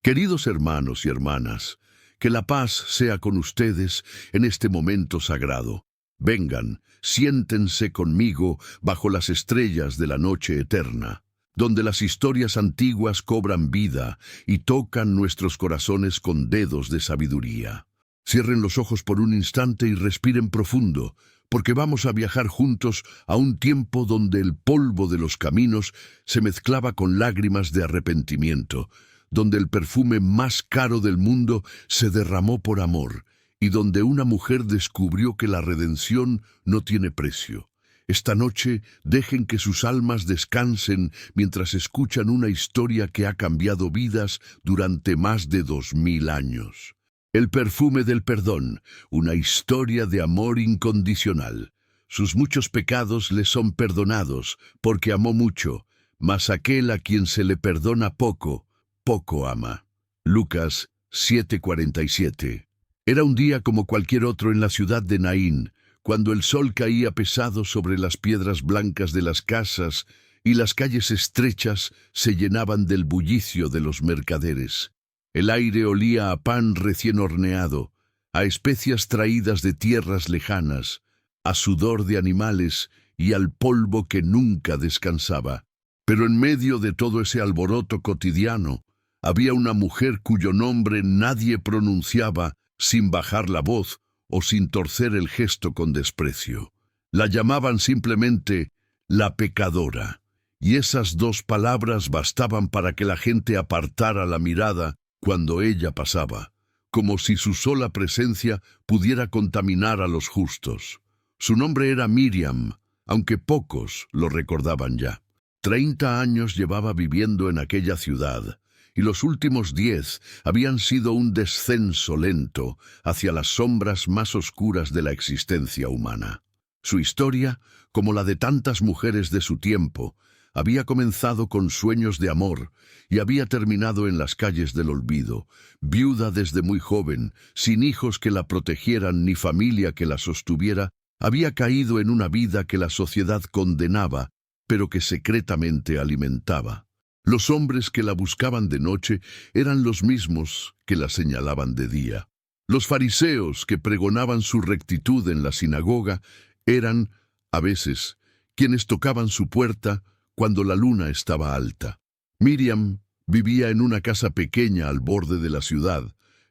Queridos hermanos y hermanas, que la paz sea con ustedes en este momento sagrado. Vengan, siéntense conmigo bajo las estrellas de la noche eterna, donde las historias antiguas cobran vida y tocan nuestros corazones con dedos de sabiduría. Cierren los ojos por un instante y respiren profundo, porque vamos a viajar juntos a un tiempo donde el polvo de los caminos se mezclaba con lágrimas de arrepentimiento, donde el perfume más caro del mundo se derramó por amor, y donde una mujer descubrió que la redención no tiene precio. Esta noche dejen que sus almas descansen mientras escuchan una historia que ha cambiado vidas durante más de 2000 años. El perfume del perdón, una historia de amor incondicional. Sus muchos pecados le son perdonados, porque amó mucho, mas aquel a quien se le perdona poco, poco ama. Lucas 7:47. Era un día como cualquier otro en la ciudad de Naín, cuando el sol caía pesado sobre las piedras blancas de las casas y las calles estrechas se llenaban del bullicio de los mercaderes. El aire olía a pan recién horneado, a especias traídas de tierras lejanas, a sudor de animales y al polvo que nunca descansaba. Pero en medio de todo ese alboroto cotidiano, había una mujer cuyo nombre nadie pronunciaba sin bajar la voz o sin torcer el gesto con desprecio. La llamaban simplemente la pecadora, y esas dos palabras bastaban para que la gente apartara la mirada cuando ella pasaba, como si su sola presencia pudiera contaminar a los justos. Su nombre era Miriam, aunque pocos lo recordaban ya. 30 años llevaba viviendo en aquella ciudad, y los últimos 10 habían sido un descenso lento hacia las sombras más oscuras de la existencia humana. Su historia, como la de tantas mujeres de su tiempo, había comenzado con sueños de amor y había terminado en las calles del olvido, viuda desde muy joven, sin hijos que la protegieran ni familia que la sostuviera. Había caído en una vida que la sociedad condenaba, pero que secretamente alimentaba. Los hombres que la buscaban de noche eran los mismos que la señalaban de día. Los fariseos que pregonaban su rectitud en la sinagoga eran, a veces, quienes tocaban su puerta cuando la luna estaba alta. Miriam vivía en una casa pequeña al borde de la ciudad,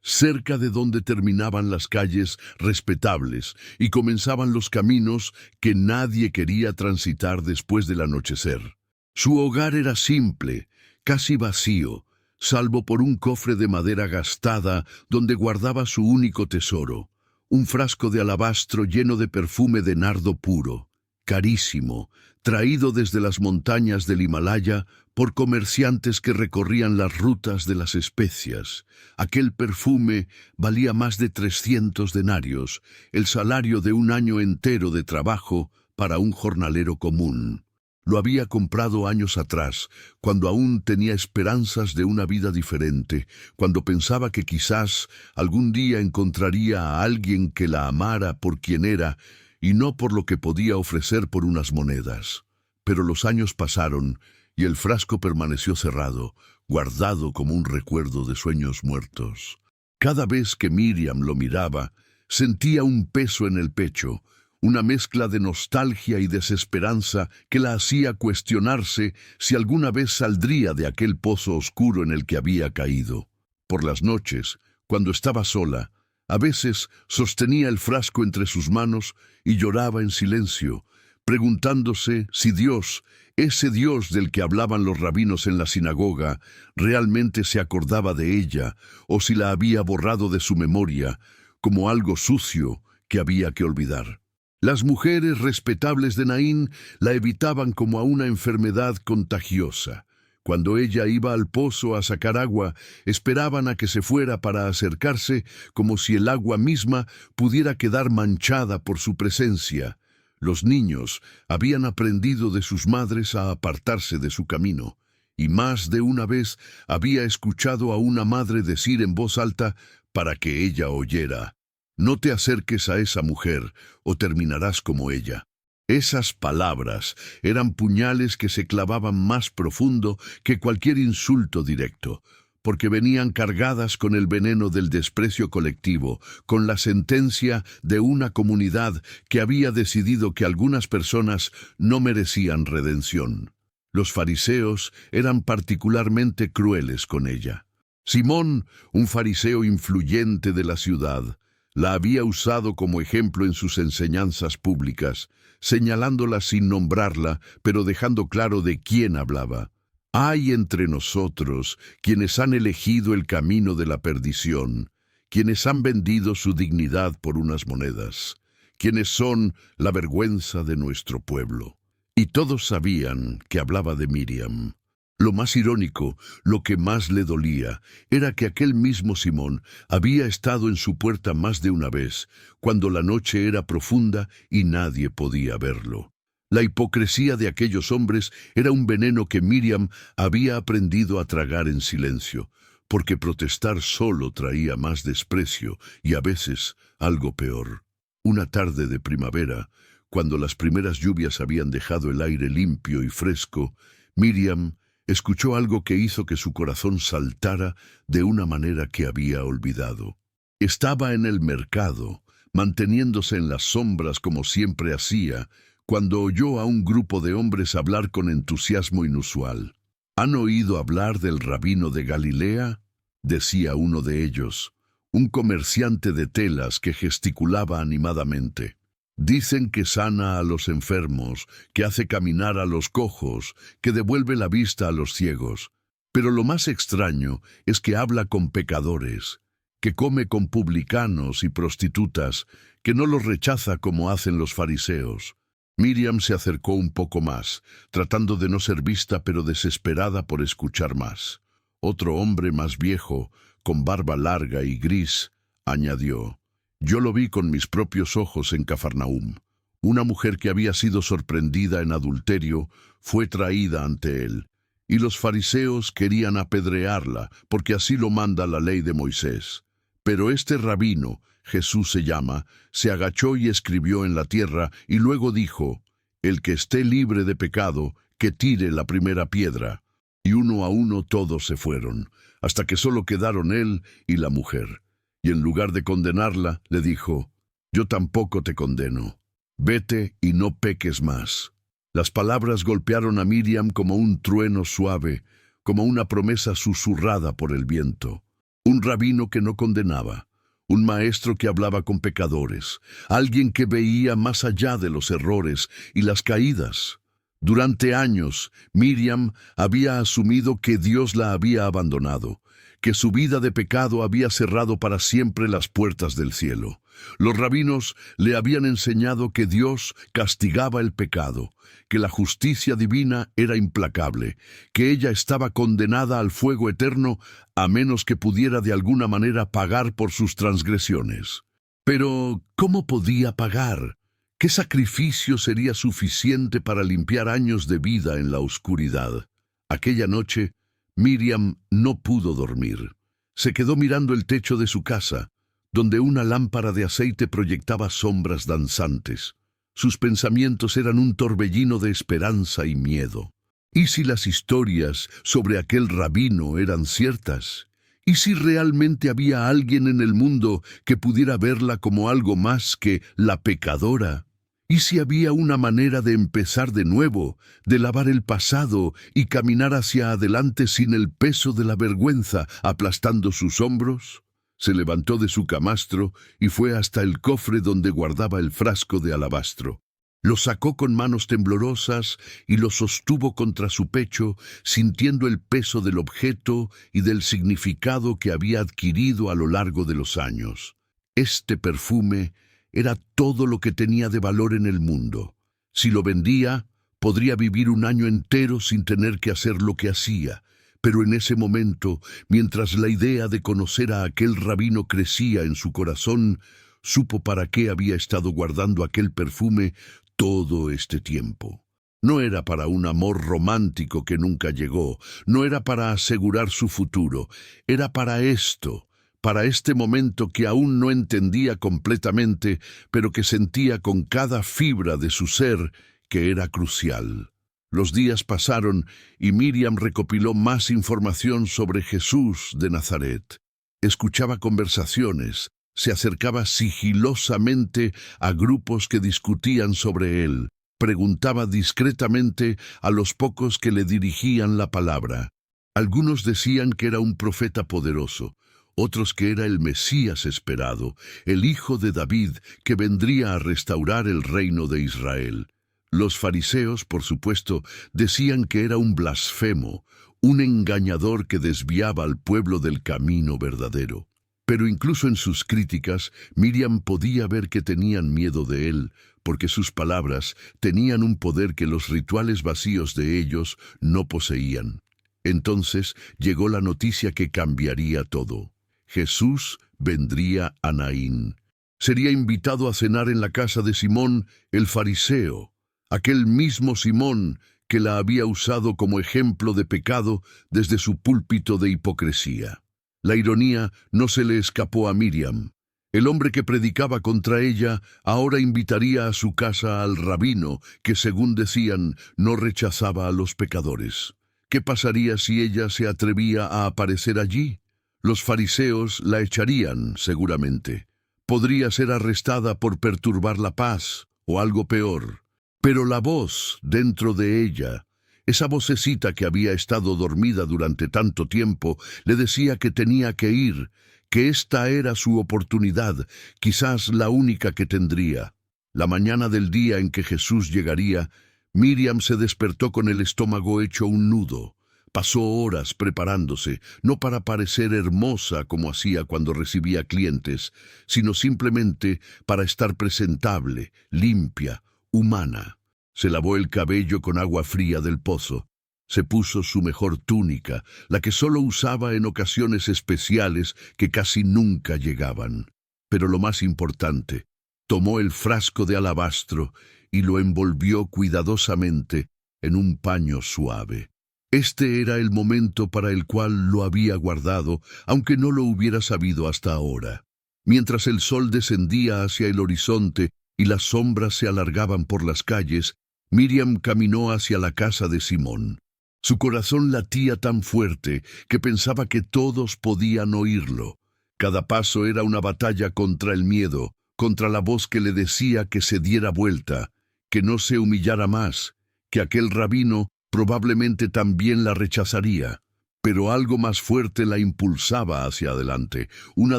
cerca de donde terminaban las calles respetables y comenzaban los caminos que nadie quería transitar después del anochecer. Su hogar era simple, casi vacío, salvo por un cofre de madera gastada donde guardaba su único tesoro, un frasco de alabastro lleno de perfume de nardo puro, carísimo, traído desde las montañas del Himalaya por comerciantes que recorrían las rutas de las especias. Aquel perfume valía más de 300 denarios, el salario de un año entero de trabajo para un jornalero común. Lo había comprado años atrás, cuando aún tenía esperanzas de una vida diferente, cuando pensaba que quizás algún día encontraría a alguien que la amara por quien era y no por lo que podía ofrecer por unas monedas. Pero los años pasaron y el frasco permaneció cerrado, guardado como un recuerdo de sueños muertos. Cada vez que Miriam lo miraba, sentía un peso en el pecho, una mezcla de nostalgia y desesperanza que la hacía cuestionarse si alguna vez saldría de aquel pozo oscuro en el que había caído. Por las noches, cuando estaba sola, a veces sostenía el frasco entre sus manos y lloraba en silencio, preguntándose si Dios, ese Dios del que hablaban los rabinos en la sinagoga, realmente se acordaba de ella o si la había borrado de su memoria como algo sucio que había que olvidar. Las mujeres respetables de Naín la evitaban como a una enfermedad contagiosa. Cuando ella iba al pozo a sacar agua, esperaban a que se fuera para acercarse, como si el agua misma pudiera quedar manchada por su presencia. Los niños habían aprendido de sus madres a apartarse de su camino, y más de una vez había escuchado a una madre decir en voz alta para que ella oyera: «No te acerques a esa mujer, o terminarás como ella». Esas palabras eran puñales que se clavaban más profundo que cualquier insulto directo, porque venían cargadas con el veneno del desprecio colectivo, con la sentencia de una comunidad que había decidido que algunas personas no merecían redención. Los fariseos eran particularmente crueles con ella. Simón, un fariseo influyente de la ciudad, la había usado como ejemplo en sus enseñanzas públicas, señalándola sin nombrarla, pero dejando claro de quién hablaba. Hay entre nosotros quienes han elegido el camino de la perdición, quienes han vendido su dignidad por unas monedas, quienes son la vergüenza de nuestro pueblo. Y todos sabían que hablaba de Miriam. Lo más irónico, lo que más le dolía, era que aquel mismo Simón había estado en su puerta más de una vez, cuando la noche era profunda y nadie podía verlo. La hipocresía de aquellos hombres era un veneno que Miriam había aprendido a tragar en silencio, porque protestar solo traía más desprecio y a veces algo peor. Una tarde de primavera, cuando las primeras lluvias habían dejado el aire limpio y fresco, Miriam escuchó algo que hizo que su corazón saltara de una manera que había olvidado. Estaba en el mercado, manteniéndose en las sombras como siempre hacía, cuando oyó a un grupo de hombres hablar con entusiasmo inusual. ¿Han oído hablar del rabino de Galilea?, decía uno de ellos, un comerciante de telas que gesticulaba animadamente. Dicen que sana a los enfermos, que hace caminar a los cojos, que devuelve la vista a los ciegos. Pero lo más extraño es que habla con pecadores, que come con publicanos y prostitutas, que no los rechaza como hacen los fariseos. Miriam se acercó un poco más, tratando de no ser vista pero desesperada por escuchar más. Otro hombre más viejo, con barba larga y gris, añadió: «Yo lo vi con mis propios ojos en Cafarnaúm. Una mujer que había sido sorprendida en adulterio fue traída ante él, y los fariseos querían apedrearla, porque así lo manda la ley de Moisés. Pero este rabino, Jesús se llama, se agachó y escribió en la tierra, y luego dijo: el que esté libre de pecado, que tire la primera piedra. Y uno a uno todos se fueron, hasta que solo quedaron él y la mujer. Y en lugar de condenarla, le dijo: yo tampoco te condeno. Vete y no peques más». Las palabras golpearon a Miriam como un trueno suave, como una promesa susurrada por el viento. Un rabino que no condenaba, un maestro que hablaba con pecadores, alguien que veía más allá de los errores y las caídas. Durante años, Miriam había asumido que Dios la había abandonado, que su vida de pecado había cerrado para siempre las puertas del cielo. Los rabinos le habían enseñado que Dios castigaba el pecado, que la justicia divina era implacable, que ella estaba condenada al fuego eterno a menos que pudiera de alguna manera pagar por sus transgresiones. Pero, ¿cómo podía pagar? ¿Qué sacrificio sería suficiente para limpiar años de vida en la oscuridad? Aquella noche, Miriam no pudo dormir. Se quedó mirando el techo de su casa, donde una lámpara de aceite proyectaba sombras danzantes. Sus pensamientos eran un torbellino de esperanza y miedo. ¿Y si las historias sobre aquel rabino eran ciertas? ¿Y si realmente había alguien en el mundo que pudiera verla como algo más que la pecadora? ¿Y si había una manera de empezar de nuevo, de lavar el pasado y caminar hacia adelante sin el peso de la vergüenza aplastando sus hombros? Se levantó de su camastro y fue hasta el cofre donde guardaba el frasco de alabastro. Lo sacó con manos temblorosas y lo sostuvo contra su pecho, sintiendo el peso del objeto y del significado que había adquirido a lo largo de los años. Este perfume era todo lo que tenía de valor en el mundo. Si lo vendía, podría vivir un año entero sin tener que hacer lo que hacía. Pero en ese momento, mientras la idea de conocer a aquel rabino crecía en su corazón, supo para qué había estado guardando aquel perfume todo este tiempo. No era para un amor romántico que nunca llegó, no era para asegurar su futuro, era para esto, para este momento que aún no entendía completamente, pero que sentía con cada fibra de su ser que era crucial. Los días pasaron y Miriam recopiló más información sobre Jesús de Nazaret. Escuchaba conversaciones, se acercaba sigilosamente a grupos que discutían sobre él, preguntaba discretamente a los pocos que le dirigían la palabra. Algunos decían que era un profeta poderoso, otros que era el Mesías esperado, el hijo de David que vendría a restaurar el reino de Israel. Los fariseos, por supuesto, decían que era un blasfemo, un engañador que desviaba al pueblo del camino verdadero. Pero incluso en sus críticas, Miriam podía ver que tenían miedo de él, porque sus palabras tenían un poder que los rituales vacíos de ellos no poseían. Entonces llegó la noticia que cambiaría todo. Jesús vendría a Naín. Sería invitado a cenar en la casa de Simón, el fariseo, aquel mismo Simón que la había usado como ejemplo de pecado desde su púlpito de hipocresía. La ironía no se le escapó a Miriam. El hombre que predicaba contra ella ahora invitaría a su casa al rabino que, según decían, no rechazaba a los pecadores. ¿Qué pasaría si ella se atrevía a aparecer allí? Los fariseos la echarían, seguramente. Podría ser arrestada por perturbar la paz, o algo peor. Pero la voz dentro de ella, esa vocecita que había estado dormida durante tanto tiempo, le decía que tenía que ir, que esta era su oportunidad, quizás la única que tendría. La mañana del día en que Jesús llegaría, Miriam se despertó con el estómago hecho un nudo. Pasó horas preparándose, no para parecer hermosa como hacía cuando recibía clientes, sino simplemente para estar presentable, limpia, humana. Se lavó el cabello con agua fría del pozo. Se puso su mejor túnica, la que solo usaba en ocasiones especiales que casi nunca llegaban. Pero lo más importante, tomó el frasco de alabastro y lo envolvió cuidadosamente en un paño suave. Este era el momento para el cual lo había guardado, aunque no lo hubiera sabido hasta ahora. Mientras el sol descendía hacia el horizonte y las sombras se alargaban por las calles, Miriam caminó hacia la casa de Simón. Su corazón latía tan fuerte que pensaba que todos podían oírlo. Cada paso era una batalla contra el miedo, contra la voz que le decía que se diera vuelta, que no se humillara más, que aquel rabino probablemente también la rechazaría. Pero algo más fuerte la impulsaba hacia adelante, una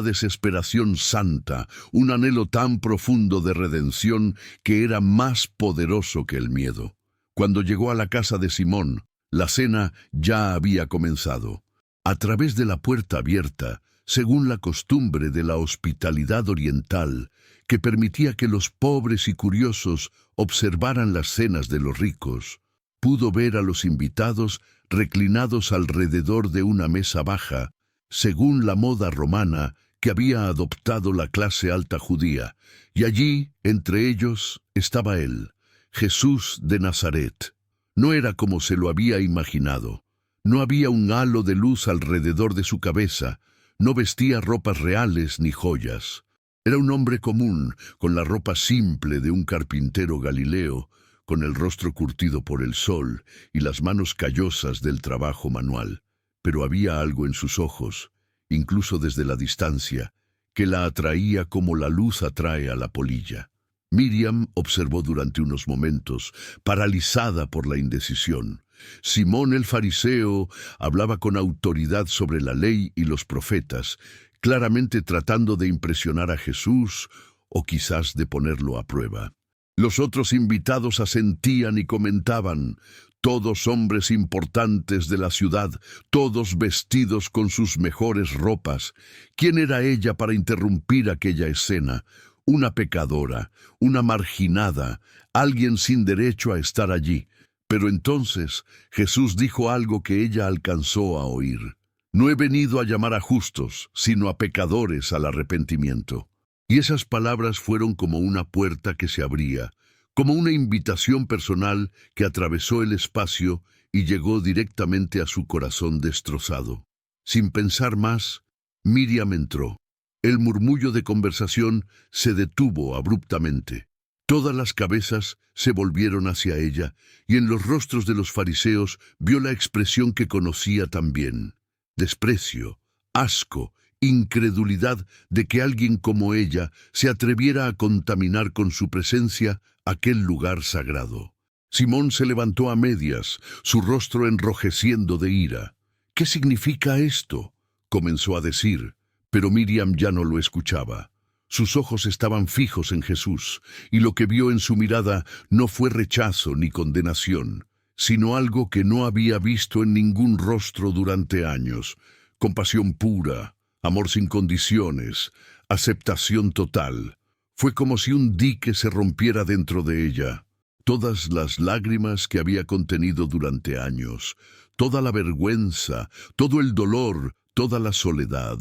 desesperación santa, un anhelo tan profundo de redención que era más poderoso que el miedo. Cuando llegó a la casa de Simón, la cena ya había comenzado. A través de la puerta abierta, según la costumbre de la hospitalidad oriental, que permitía que los pobres y curiosos observaran las cenas de los ricos, pudo ver a los invitados reclinados alrededor de una mesa baja, según la moda romana que había adoptado la clase alta judía, y allí, entre ellos, estaba él, Jesús de Nazaret. No era como se lo había imaginado. No había un halo de luz alrededor de su cabeza, no vestía ropas reales ni joyas. Era un hombre común, con la ropa simple de un carpintero galileo, con el rostro curtido por el sol y las manos callosas del trabajo manual. Pero había algo en sus ojos, incluso desde la distancia, que la atraía como la luz atrae a la polilla. Miriam observó durante unos momentos, paralizada por la indecisión. Simón el fariseo hablaba con autoridad sobre la ley y los profetas, claramente tratando de impresionar a Jesús o quizás de ponerlo a prueba. Los otros invitados asentían y comentaban, todos hombres importantes de la ciudad, todos vestidos con sus mejores ropas. ¿Quién era ella para interrumpir aquella escena? Una pecadora, una marginada, alguien sin derecho a estar allí. Pero entonces Jesús dijo algo que ella alcanzó a oír. No he venido a llamar a justos, sino a pecadores al arrepentimiento. Y esas palabras fueron como una puerta que se abría, como una invitación personal que atravesó el espacio y llegó directamente a su corazón destrozado. Sin pensar más, Miriam entró. El murmullo de conversación se detuvo abruptamente. Todas las cabezas se volvieron hacia ella, y en los rostros de los fariseos vio la expresión que conocía también: desprecio, asco, incredulidad de que alguien como ella se atreviera a contaminar con su presencia aquel lugar sagrado. Simón se levantó a medias, su rostro enrojeciendo de ira. «¿Qué significa esto?», comenzó a decir, pero Miriam ya no lo escuchaba. Sus ojos estaban fijos en Jesús, y lo que vio en su mirada no fue rechazo ni condenación, sino algo que no había visto en ningún rostro durante años: compasión pura, amor sin condiciones, aceptación total. Fue como si un dique se rompiera dentro de ella. Todas las lágrimas que había contenido durante años, toda la vergüenza, todo el dolor, toda la soledad,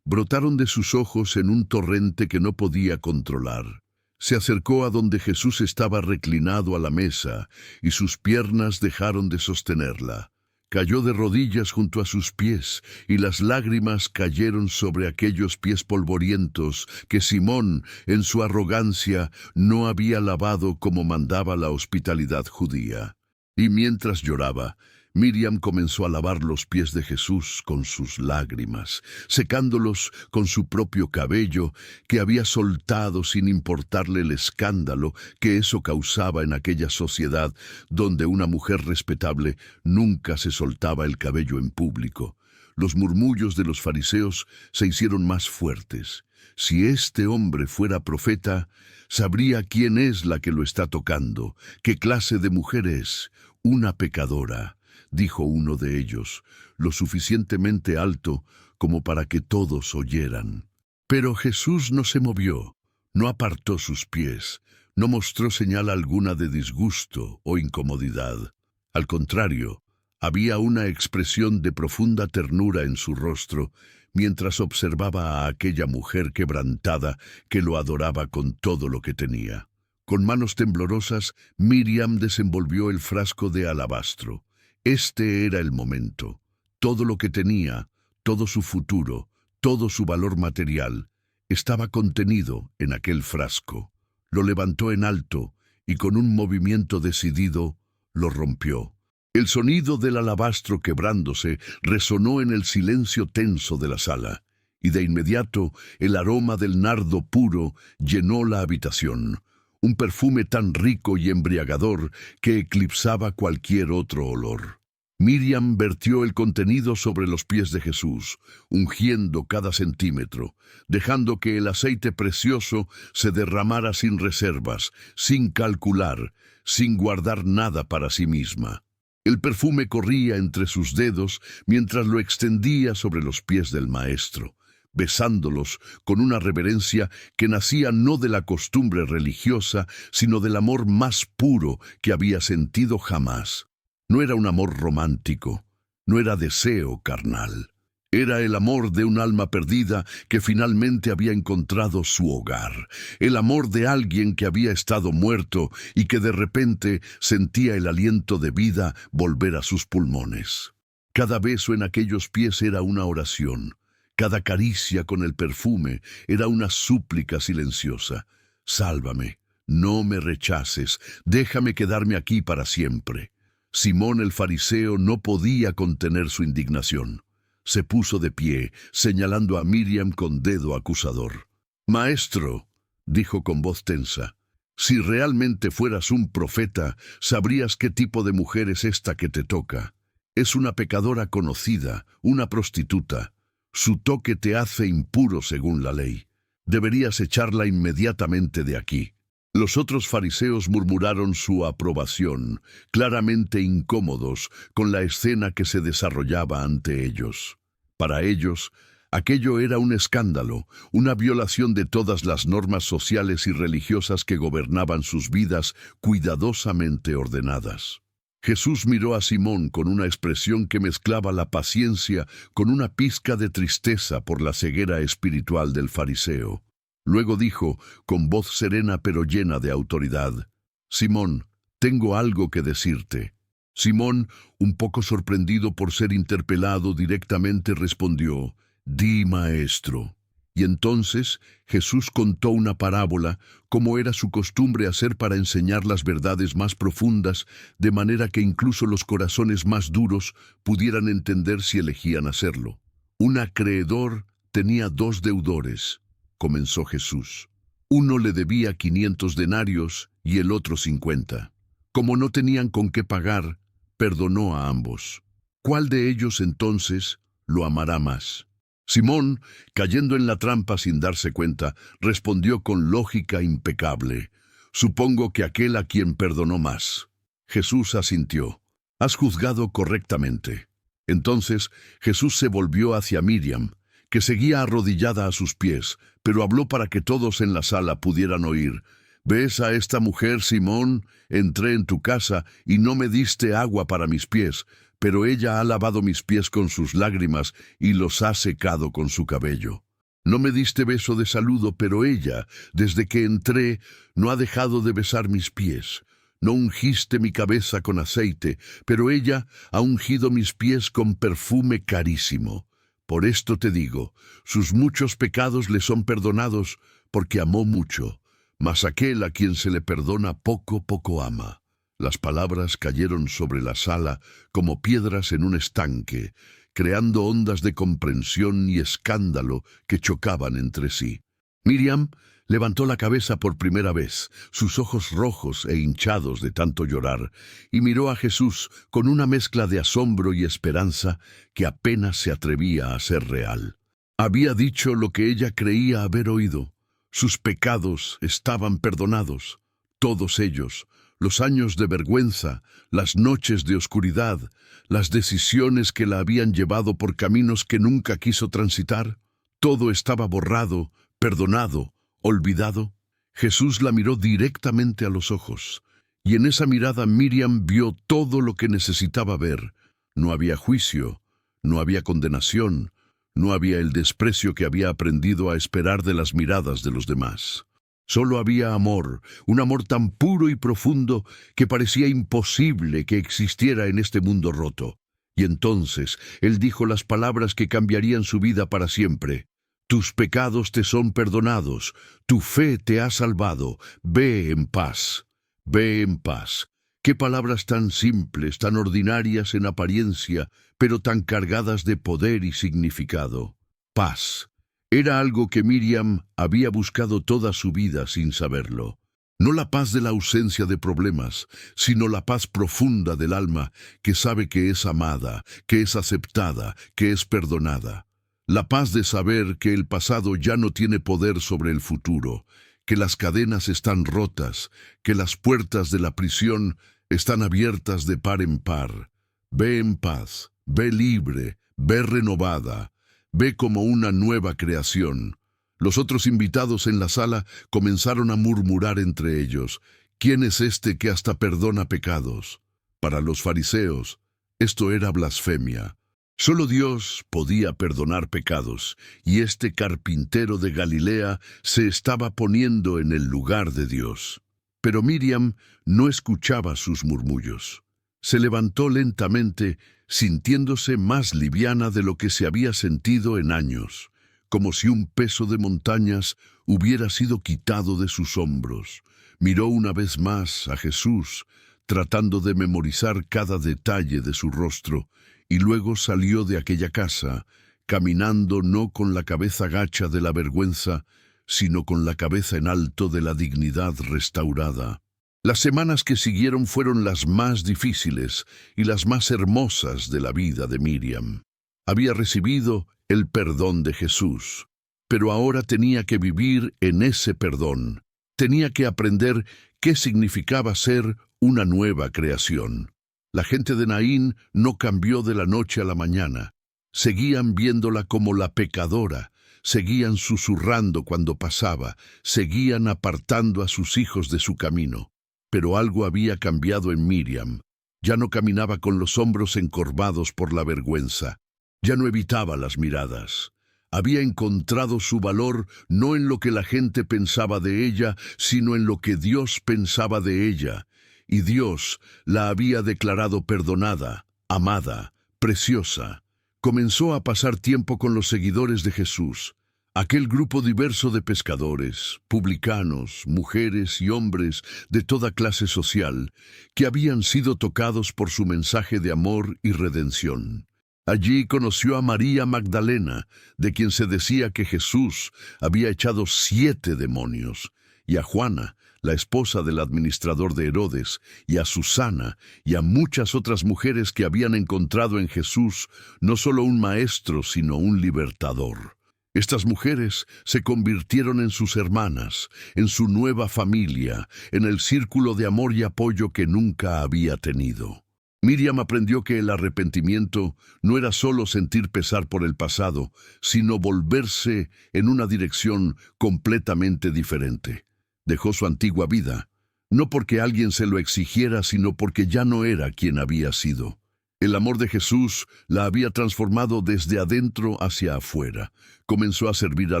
brotaron de sus ojos en un torrente que no podía controlar. Se acercó a donde Jesús estaba reclinado a la mesa, y sus piernas dejaron de sostenerla. Cayó de rodillas junto a sus pies, y las lágrimas cayeron sobre aquellos pies polvorientos que Simón, en su arrogancia, no había lavado como mandaba la hospitalidad judía. Y mientras lloraba, Miriam comenzó a lavar los pies de Jesús con sus lágrimas, secándolos con su propio cabello, que había soltado sin importarle el escándalo que eso causaba en aquella sociedad donde una mujer respetable nunca se soltaba el cabello en público. Los murmullos de los fariseos se hicieron más fuertes. Si este hombre fuera profeta, sabría quién es la que lo está tocando, qué clase de mujer es, una pecadora, dijo uno de ellos, lo suficientemente alto como para que todos oyeran. Pero Jesús no se movió, no apartó sus pies, no mostró señal alguna de disgusto o incomodidad. Al contrario, había una expresión de profunda ternura en su rostro mientras observaba a aquella mujer quebrantada que lo adoraba con todo lo que tenía. Con manos temblorosas, Miriam desenvolvió el frasco de alabastro. Este era el momento. Todo lo que tenía, todo su futuro, todo su valor material, estaba contenido en aquel frasco. Lo levantó en alto y con un movimiento decidido lo rompió. El sonido del alabastro quebrándose resonó en el silencio tenso de la sala, y de inmediato el aroma del nardo puro llenó la habitación, un perfume tan rico y embriagador que eclipsaba cualquier otro olor. Miriam vertió el contenido sobre los pies de Jesús, ungiendo cada centímetro, dejando que el aceite precioso se derramara sin reservas, sin calcular, sin guardar nada para sí misma. El perfume corría entre sus dedos mientras lo extendía sobre los pies del Maestro, besándolos con una reverencia que nacía no de la costumbre religiosa, sino del amor más puro que había sentido jamás. No era un amor romántico, no era deseo carnal. Era el amor de un alma perdida que finalmente había encontrado su hogar, el amor de alguien que había estado muerto y que de repente sentía el aliento de vida volver a sus pulmones. Cada beso en aquellos pies era una oración, cada caricia con el perfume era una súplica silenciosa. «Sálvame, no me rechaces, déjame quedarme aquí para siempre». Simón el fariseo no podía contener su indignación. Se puso de pie, señalando a Miriam con dedo acusador. «Maestro», dijo con voz tensa, «si realmente fueras un profeta, sabrías qué tipo de mujer es esta que te toca. Es una pecadora conocida, una prostituta. Su toque te hace impuro según la ley. Deberías echarla inmediatamente de aquí». Los otros fariseos murmuraron su aprobación, claramente incómodos con la escena que se desarrollaba ante ellos. Para ellos, aquello era un escándalo, una violación de todas las normas sociales y religiosas que gobernaban sus vidas cuidadosamente ordenadas. Jesús miró a Simón con una expresión que mezclaba la paciencia con una pizca de tristeza por la ceguera espiritual del fariseo. Luego dijo, con voz serena pero llena de autoridad: «Simón, tengo algo que decirte». Simón, un poco sorprendido por ser interpelado directamente, respondió: «Di, maestro». Y entonces Jesús contó una parábola, como era su costumbre hacer para enseñar las verdades más profundas, de manera que incluso los corazones más duros pudieran entender si elegían hacerlo. Un acreedor tenía 2 deudores, comenzó Jesús. Uno le debía 500 denarios y el otro 50. Como no tenían con qué pagar, perdonó a ambos. ¿Cuál de ellos entonces lo amará más? Simón, cayendo en la trampa sin darse cuenta, respondió con lógica impecable: «Supongo que aquel a quien perdonó más». Jesús asintió: «Has juzgado correctamente». Entonces Jesús se volvió hacia Miriam, que seguía arrodillada a sus pies, pero habló para que todos en la sala pudieran oír: «¿Ves a esta mujer, Simón? Entré en tu casa y no me diste agua para mis pies, pero ella ha lavado mis pies con sus lágrimas y los ha secado con su cabello. No me diste beso de saludo, pero ella, desde que entré, no ha dejado de besar mis pies. No ungiste mi cabeza con aceite, pero ella ha ungido mis pies con perfume carísimo. Por esto te digo, sus muchos pecados le son perdonados, porque amó mucho, mas aquel a quien se le perdona poco, poco ama». Las palabras cayeron sobre la sala como piedras en un estanque, creando ondas de comprensión y escándalo que chocaban entre sí. Miriam levantó la cabeza por primera vez, sus ojos rojos e hinchados de tanto llorar, y miró a Jesús con una mezcla de asombro y esperanza que apenas se atrevía a ser real. Había dicho lo que ella creía haber oído. Sus pecados estaban perdonados, todos ellos. Los años de vergüenza, las noches de oscuridad, las decisiones que la habían llevado por caminos que nunca quiso transitar, todo estaba borrado, perdonado, olvidado. Jesús la miró directamente a los ojos, y en esa mirada Miriam vio todo lo que necesitaba ver. No había juicio, no había condenación, no había el desprecio que había aprendido a esperar de las miradas de los demás. Solo había amor, un amor tan puro y profundo que parecía imposible que existiera en este mundo roto. Y entonces Él dijo las palabras que cambiarían su vida para siempre: «Tus pecados te son perdonados, tu fe te ha salvado, ve en paz, ve en paz». Qué palabras tan simples, tan ordinarias en apariencia, pero tan cargadas de poder y significado. Paz. Era algo que Miriam había buscado toda su vida sin saberlo. No la paz de la ausencia de problemas, sino la paz profunda del alma que sabe que es amada, que es aceptada, que es perdonada. La paz de saber que el pasado ya no tiene poder sobre el futuro, que las cadenas están rotas, que las puertas de la prisión están abiertas de par en par. Ve en paz, ve libre, ve renovada. Ve como una nueva creación. Los otros invitados en la sala comenzaron a murmurar entre ellos: «¿Quién es este que hasta perdona pecados?». Para los fariseos, esto era blasfemia. Solo Dios podía perdonar pecados, y este carpintero de Galilea se estaba poniendo en el lugar de Dios. Pero Miriam no escuchaba sus murmullos. Se levantó lentamente, sintiéndose más liviana de lo que se había sentido en años, como si un peso de montañas hubiera sido quitado de sus hombros. Miró una vez más a Jesús, tratando de memorizar cada detalle de su rostro, y luego salió de aquella casa, caminando no con la cabeza gacha de la vergüenza, sino con la cabeza en alto de la dignidad restaurada. Las semanas que siguieron fueron las más difíciles y las más hermosas de la vida de Miriam. Había recibido el perdón de Jesús, pero ahora tenía que vivir en ese perdón. Tenía que aprender qué significaba ser una nueva creación. La gente de Naín no cambió de la noche a la mañana. Seguían viéndola como la pecadora, seguían susurrando cuando pasaba, seguían apartando a sus hijos de su camino. Pero algo había cambiado en Miriam. Ya no caminaba con los hombros encorvados por la vergüenza. Ya no evitaba las miradas. Había encontrado su valor no en lo que la gente pensaba de ella, sino en lo que Dios pensaba de ella. Y Dios la había declarado perdonada, amada, preciosa. Comenzó a pasar tiempo con los seguidores de Jesús. Aquel grupo diverso de pescadores, publicanos, mujeres y hombres de toda clase social, que habían sido tocados por su mensaje de amor y redención. Allí conoció a María Magdalena, de quien se decía que Jesús había echado 7 demonios, y a Juana, la esposa del administrador de Herodes, y a Susana, y a muchas otras mujeres que habían encontrado en Jesús no solo un maestro, sino un libertador. Estas mujeres se convirtieron en sus hermanas, en su nueva familia, en el círculo de amor y apoyo que nunca había tenido. Miriam aprendió que el arrepentimiento no era solo sentir pesar por el pasado, sino volverse en una dirección completamente diferente. Dejó su antigua vida, no porque alguien se lo exigiera, sino porque ya no era quien había sido. El amor de Jesús la había transformado desde adentro hacia afuera. Comenzó a servir a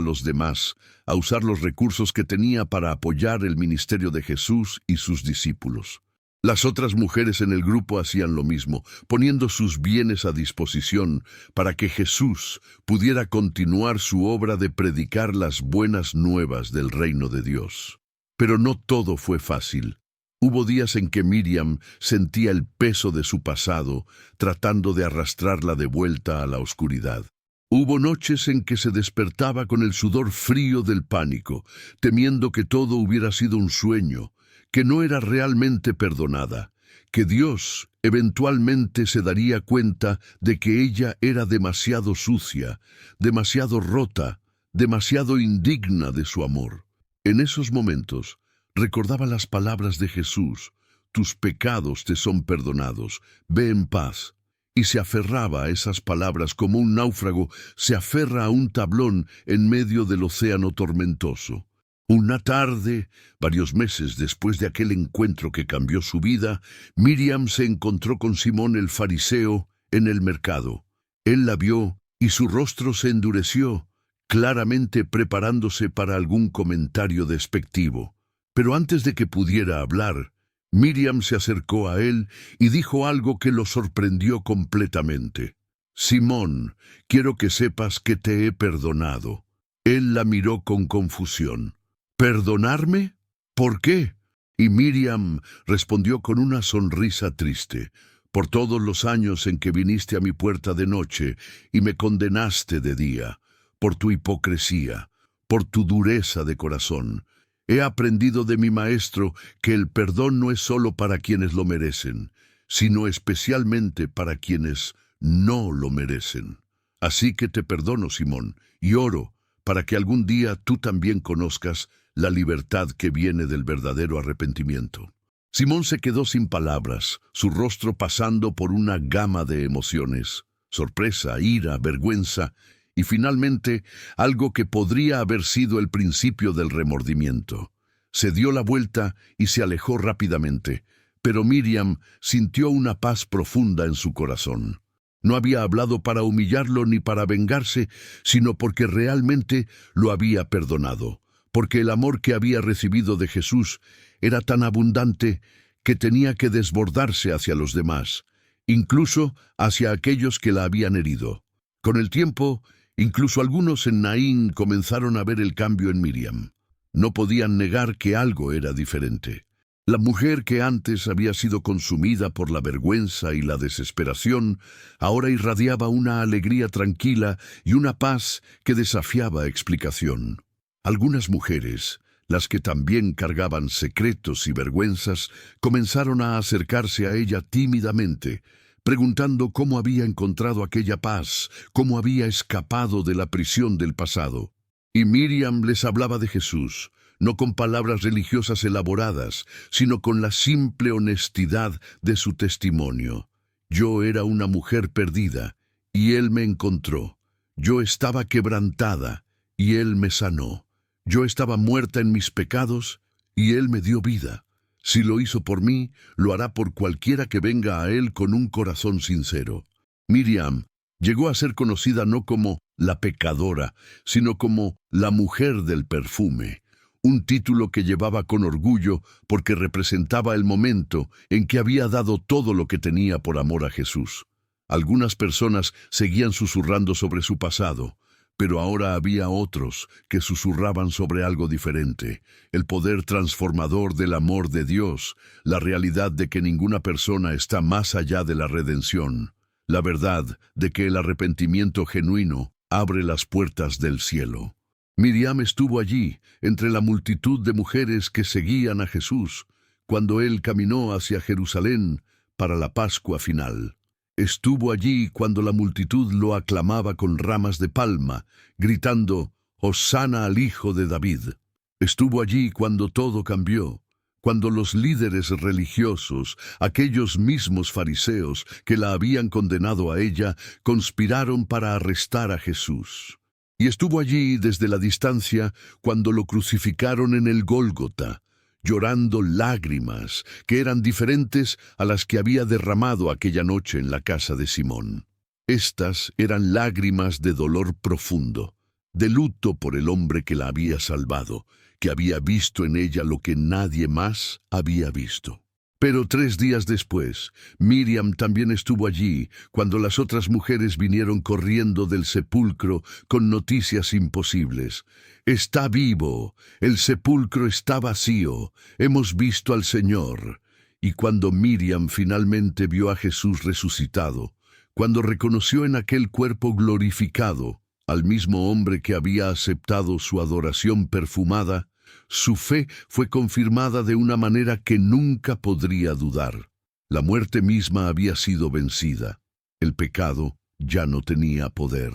los demás, a usar los recursos que tenía para apoyar el ministerio de Jesús y sus discípulos. Las otras mujeres en el grupo hacían lo mismo, poniendo sus bienes a disposición para que Jesús pudiera continuar su obra de predicar las buenas nuevas del reino de Dios. Pero no todo fue fácil. Hubo días en que Miriam sentía el peso de su pasado, tratando de arrastrarla de vuelta a la oscuridad. Hubo noches en que se despertaba con el sudor frío del pánico, temiendo que todo hubiera sido un sueño, que no era realmente perdonada, que Dios eventualmente se daría cuenta de que ella era demasiado sucia, demasiado rota, demasiado indigna de su amor. En esos momentos, recordaba las palabras de Jesús: tus pecados te son perdonados, ve en paz. Y se aferraba a esas palabras como un náufrago se aferra a un tablón en medio del océano tormentoso. Una tarde, varios meses después de aquel encuentro que cambió su vida, Miriam se encontró con Simón el fariseo en el mercado. Él la vio y su rostro se endureció, claramente preparándose para algún comentario despectivo. Pero antes de que pudiera hablar, Miriam se acercó a él y dijo algo que lo sorprendió completamente. Simón, quiero que sepas que te he perdonado. Él la miró con confusión. ¿Perdonarme? ¿Por qué? Y Miriam respondió con una sonrisa triste. Por todos los años en que viniste a mi puerta de noche y me condenaste de día, por tu hipocresía, por tu dureza de corazón. He aprendido de mi maestro que el perdón no es solo para quienes lo merecen, sino especialmente para quienes no lo merecen. Así que te perdono, Simón, y oro para que algún día tú también conozcas la libertad que viene del verdadero arrepentimiento. Simón se quedó sin palabras, su rostro pasando por una gama de emociones: sorpresa, ira, vergüenza, y finalmente algo que podría haber sido el principio del remordimiento. Se dio la vuelta y se alejó rápidamente, pero Miriam sintió una paz profunda en su corazón. No había hablado para humillarlo ni para vengarse, sino porque realmente lo había perdonado, porque el amor que había recibido de Jesús era tan abundante que tenía que desbordarse hacia los demás, incluso hacia aquellos que la habían herido. Con el tiempo, incluso algunos en Naín comenzaron a ver el cambio en Miriam. No podían negar que algo era diferente. La mujer que antes había sido consumida por la vergüenza y la desesperación, ahora irradiaba una alegría tranquila y una paz que desafiaba explicación. Algunas mujeres, las que también cargaban secretos y vergüenzas, comenzaron a acercarse a ella tímidamente, preguntando cómo había encontrado aquella paz, cómo había escapado de la prisión del pasado. Y Miriam les hablaba de Jesús, no con palabras religiosas elaboradas, sino con la simple honestidad de su testimonio. Yo era una mujer perdida, y Él me encontró. Yo estaba quebrantada, y Él me sanó. Yo estaba muerta en mis pecados, y Él me dio vida. Si lo hizo por mí, lo hará por cualquiera que venga a Él con un corazón sincero. Miriam llegó a ser conocida no como la pecadora, sino como la mujer del perfume, un título que llevaba con orgullo porque representaba el momento en que había dado todo lo que tenía por amor a Jesús. Algunas personas seguían susurrando sobre su pasado, Pero ahora había otros que susurraban sobre algo diferente, el poder transformador del amor de Dios, la realidad de que ninguna persona está más allá de la redención, la verdad de que el arrepentimiento genuino abre las puertas del cielo. Miriam estuvo allí, entre la multitud de mujeres que seguían a Jesús, cuando él caminó hacia Jerusalén para la Pascua final. Estuvo allí cuando la multitud lo aclamaba con ramas de palma, gritando, «Hosana al Hijo de David». Estuvo allí cuando todo cambió, cuando los líderes religiosos, aquellos mismos fariseos que la habían condenado a ella, conspiraron para arrestar a Jesús. Y estuvo allí desde la distancia cuando lo crucificaron en el Gólgota, llorando lágrimas que eran diferentes a las que había derramado aquella noche en la casa de Simón. Estas eran lágrimas de dolor profundo, de luto por el hombre que la había salvado, que había visto en ella lo que nadie más había visto. Pero 3 días después, Miriam también estuvo allí cuando las otras mujeres vinieron corriendo del sepulcro con noticias imposibles. «Está vivo, el sepulcro está vacío, hemos visto al Señor». Y cuando Miriam finalmente vio a Jesús resucitado, cuando reconoció en aquel cuerpo glorificado al mismo hombre que había aceptado su adoración perfumada, su fe fue confirmada de una manera que nunca podría dudar. La muerte misma había sido vencida. El pecado ya no tenía poder.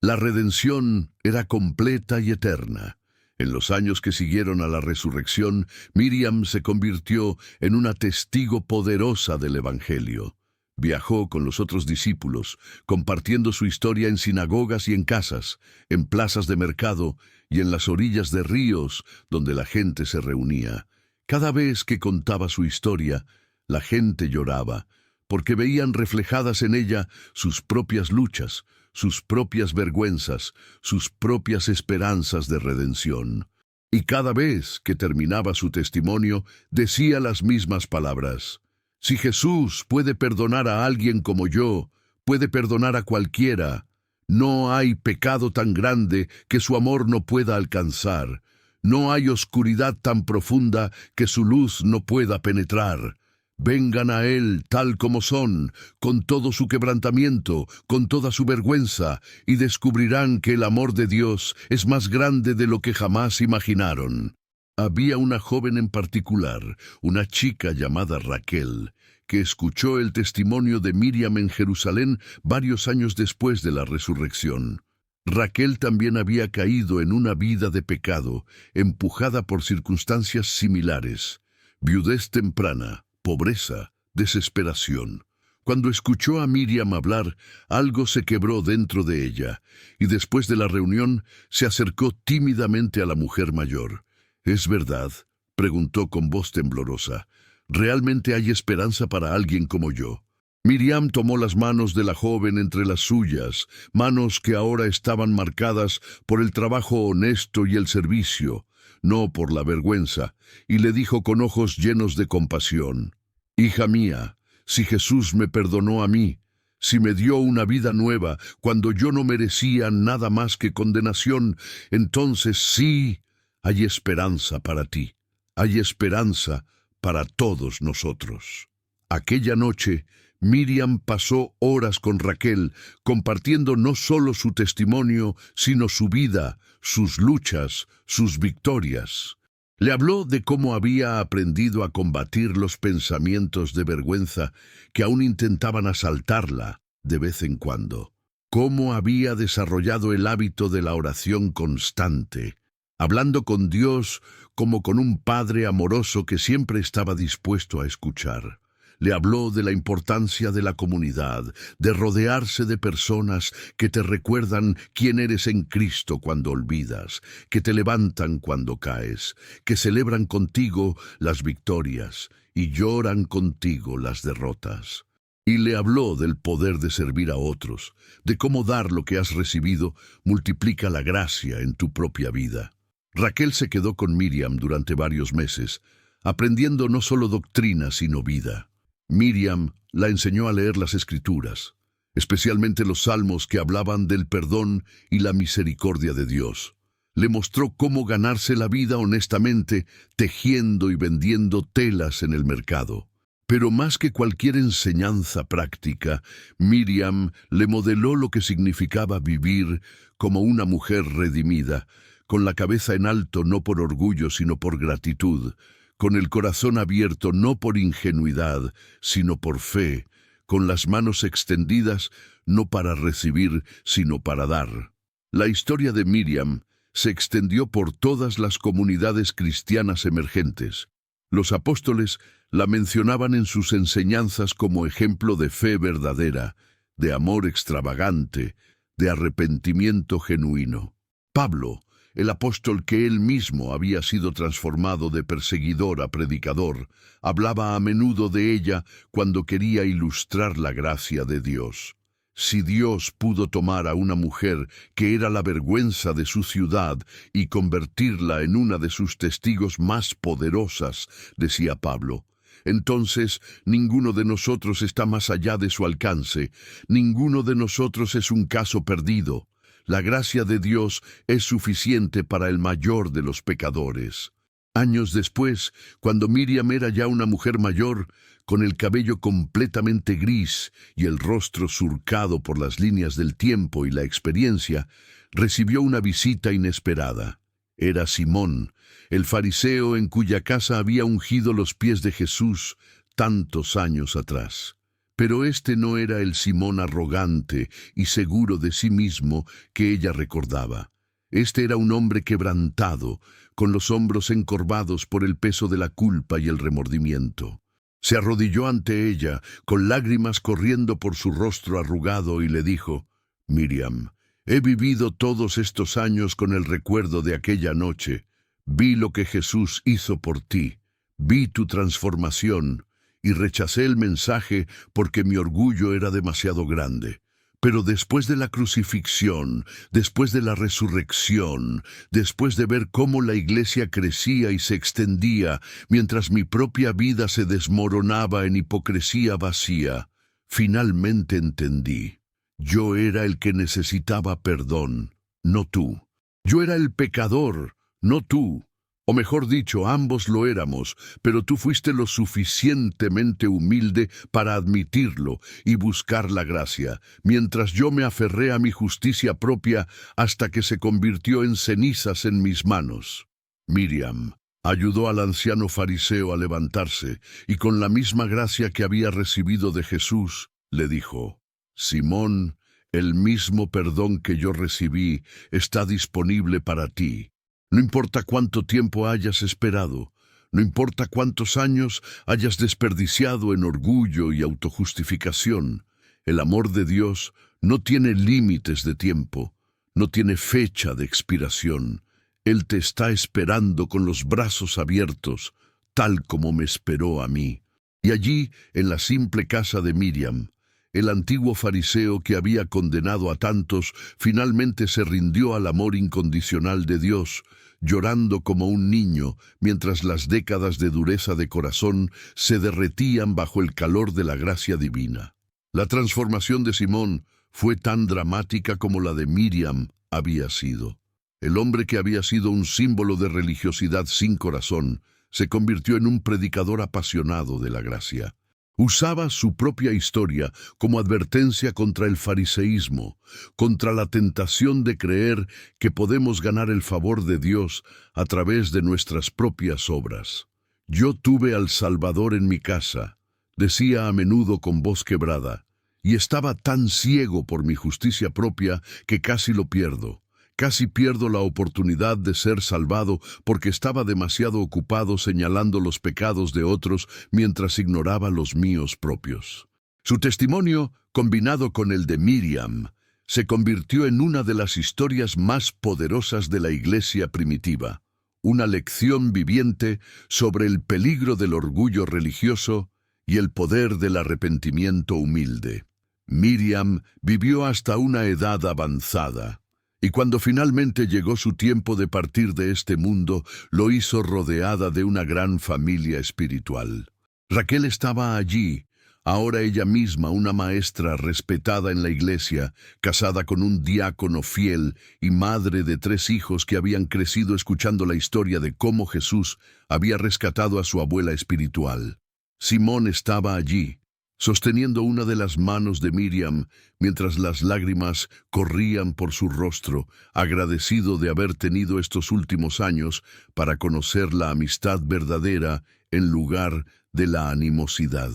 La redención era completa y eterna. En los años que siguieron a la resurrección, Miriam se convirtió en una testigo poderosa del Evangelio. Viajó con los otros discípulos, compartiendo su historia en sinagogas y en casas, en plazas de mercado y en las orillas de ríos donde la gente se reunía. Cada vez que contaba su historia, la gente lloraba, porque veían reflejadas en ella sus propias luchas, sus propias vergüenzas, sus propias esperanzas de redención. Y cada vez que terminaba su testimonio, decía las mismas palabras: «Si Jesús puede perdonar a alguien como yo, puede perdonar a cualquiera. No hay pecado tan grande que su amor no pueda alcanzar. No hay oscuridad tan profunda que su luz no pueda penetrar. Vengan a Él tal como son, con todo su quebrantamiento, con toda su vergüenza, y descubrirán que el amor de Dios es más grande de lo que jamás imaginaron». Había una joven en particular, una chica llamada Raquel, que escuchó el testimonio de Miriam en Jerusalén varios años después de la resurrección. Raquel también había caído en una vida de pecado, empujada por circunstancias similares: viudez temprana, pobreza, desesperación. Cuando escuchó a Miriam hablar, algo se quebró dentro de ella, y después de la reunión se acercó tímidamente a la mujer mayor. «¿Es verdad?», preguntó con voz temblorosa. «¿Realmente hay esperanza para alguien como yo?». Miriam tomó las manos de la joven entre las suyas, manos que ahora estaban marcadas por el trabajo honesto y el servicio, no por la vergüenza, y le dijo con ojos llenos de compasión: «Hija mía, si Jesús me perdonó a mí, si me dio una vida nueva cuando yo no merecía nada más que condenación, entonces sí, hay esperanza para ti, hay esperanza para todos nosotros». Aquella noche, Miriam pasó horas con Raquel, compartiendo no solo su testimonio, sino su vida, sus luchas, sus victorias. Le habló de cómo había aprendido a combatir los pensamientos de vergüenza que aún intentaban asaltarla de vez en cuando, cómo había desarrollado el hábito de la oración constante, hablando con Dios como con un padre amoroso que siempre estaba dispuesto a escuchar. Le habló de la importancia de la comunidad, de rodearse de personas que te recuerdan quién eres en Cristo cuando olvidas, que te levantan cuando caes, que celebran contigo las victorias y lloran contigo las derrotas. Y le habló del poder de servir a otros, de cómo dar lo que has recibido multiplica la gracia en tu propia vida. Raquel se quedó con Miriam durante varios meses, aprendiendo no solo doctrina sino vida. Miriam la enseñó a leer las Escrituras. especialmente los salmos que hablaban del perdón y la misericordia de Dios. Le mostró cómo ganarse la vida honestamente, tejiendo y vendiendo telas en el mercado. Pero más que cualquier enseñanza práctica, Miriam le modeló lo que significaba vivir como una mujer redimida, con la cabeza en alto no por orgullo sino por gratitud, con el corazón abierto no por ingenuidad sino por fe, con las manos extendidas no para recibir sino para dar. La historia de Miriam se extendió por todas las comunidades cristianas emergentes. Los apóstoles la mencionaban en sus enseñanzas como ejemplo de fe verdadera, de amor extravagante, de arrepentimiento genuino. Pablo, el apóstol que él mismo había sido transformado de perseguidor a predicador, hablaba a menudo de ella cuando quería ilustrar la gracia de Dios. Si Dios pudo tomar a una mujer que era la vergüenza de su ciudad y convertirla en una de sus testigos más poderosas, decía Pablo, entonces ninguno de nosotros está más allá de su alcance, ninguno de nosotros es un caso perdido. La gracia de Dios es suficiente para el mayor de los pecadores. Años después, cuando Miriam era ya una mujer mayor, con el cabello completamente gris y el rostro surcado por las líneas del tiempo y la experiencia, recibió una visita inesperada. Era Simón, el fariseo en cuya casa había ungido los pies de Jesús tantos años atrás. Pero este no era el Simón arrogante y seguro de sí mismo que ella recordaba. Este era un hombre quebrantado, con los hombros encorvados por el peso de la culpa y el remordimiento. Se arrodilló ante ella, con lágrimas corriendo por su rostro arrugado, y le dijo: «Miriam, he vivido todos estos años con el recuerdo de aquella noche. Vi lo que Jesús hizo por ti, vi tu transformación, y rechacé el mensaje porque mi orgullo era demasiado grande. Pero después de la crucifixión, después de la resurrección, después de ver cómo la iglesia crecía y se extendía, mientras mi propia vida se desmoronaba en hipocresía vacía, finalmente entendí. Yo era el que necesitaba perdón, no tú. Yo era el pecador, no tú. O mejor dicho, ambos lo éramos, pero tú fuiste lo suficientemente humilde para admitirlo y buscar la gracia, mientras yo me aferré a mi justicia propia hasta que se convirtió en cenizas en mis manos». Miriam ayudó al anciano fariseo a levantarse y con la misma gracia que había recibido de Jesús, le dijo: «Simón, el mismo perdón que yo recibí está disponible para ti. No importa cuánto tiempo hayas esperado, no importa cuántos años hayas desperdiciado en orgullo y autojustificación, el amor de Dios no tiene límites de tiempo, no tiene fecha de expiración. Él te está esperando con los brazos abiertos, tal como me esperó a mí». Y allí, en la simple casa de Miriam, el antiguo fariseo que había condenado a tantos finalmente se rindió al amor incondicional de Dios, llorando como un niño, mientras las décadas de dureza de corazón se derretían bajo el calor de la gracia divina. La transformación de Simón fue tan dramática como la de Miriam había sido. El hombre que había sido un símbolo de religiosidad sin corazón se convirtió en un predicador apasionado de la gracia. Usaba su propia historia como advertencia contra el fariseísmo, contra la tentación de creer que podemos ganar el favor de Dios a través de nuestras propias obras. «Yo tuve al Salvador en mi casa», decía a menudo con voz quebrada, «y estaba tan ciego por mi justicia propia que casi lo pierdo. Casi pierdo la oportunidad de ser salvado porque estaba demasiado ocupado señalando los pecados de otros mientras ignoraba los míos propios». Su testimonio, combinado con el de Miriam, se convirtió en una de las historias más poderosas de la iglesia primitiva, una lección viviente sobre el peligro del orgullo religioso y el poder del arrepentimiento humilde. Miriam vivió hasta una edad avanzada, y cuando finalmente llegó su tiempo de partir de este mundo, lo hizo rodeada de una gran familia espiritual. Raquel estaba allí, Ahora ella misma, una maestra respetada en la iglesia, casada con un diácono fiel y madre de 3 hijos que habían crecido escuchando la historia de cómo Jesús había rescatado a su abuela espiritual. Simón estaba allí, sosteniendo una de las manos de Miriam, mientras las lágrimas corrían por su rostro, agradecido de haber tenido estos últimos años para conocer la amistad verdadera en lugar de la animosidad.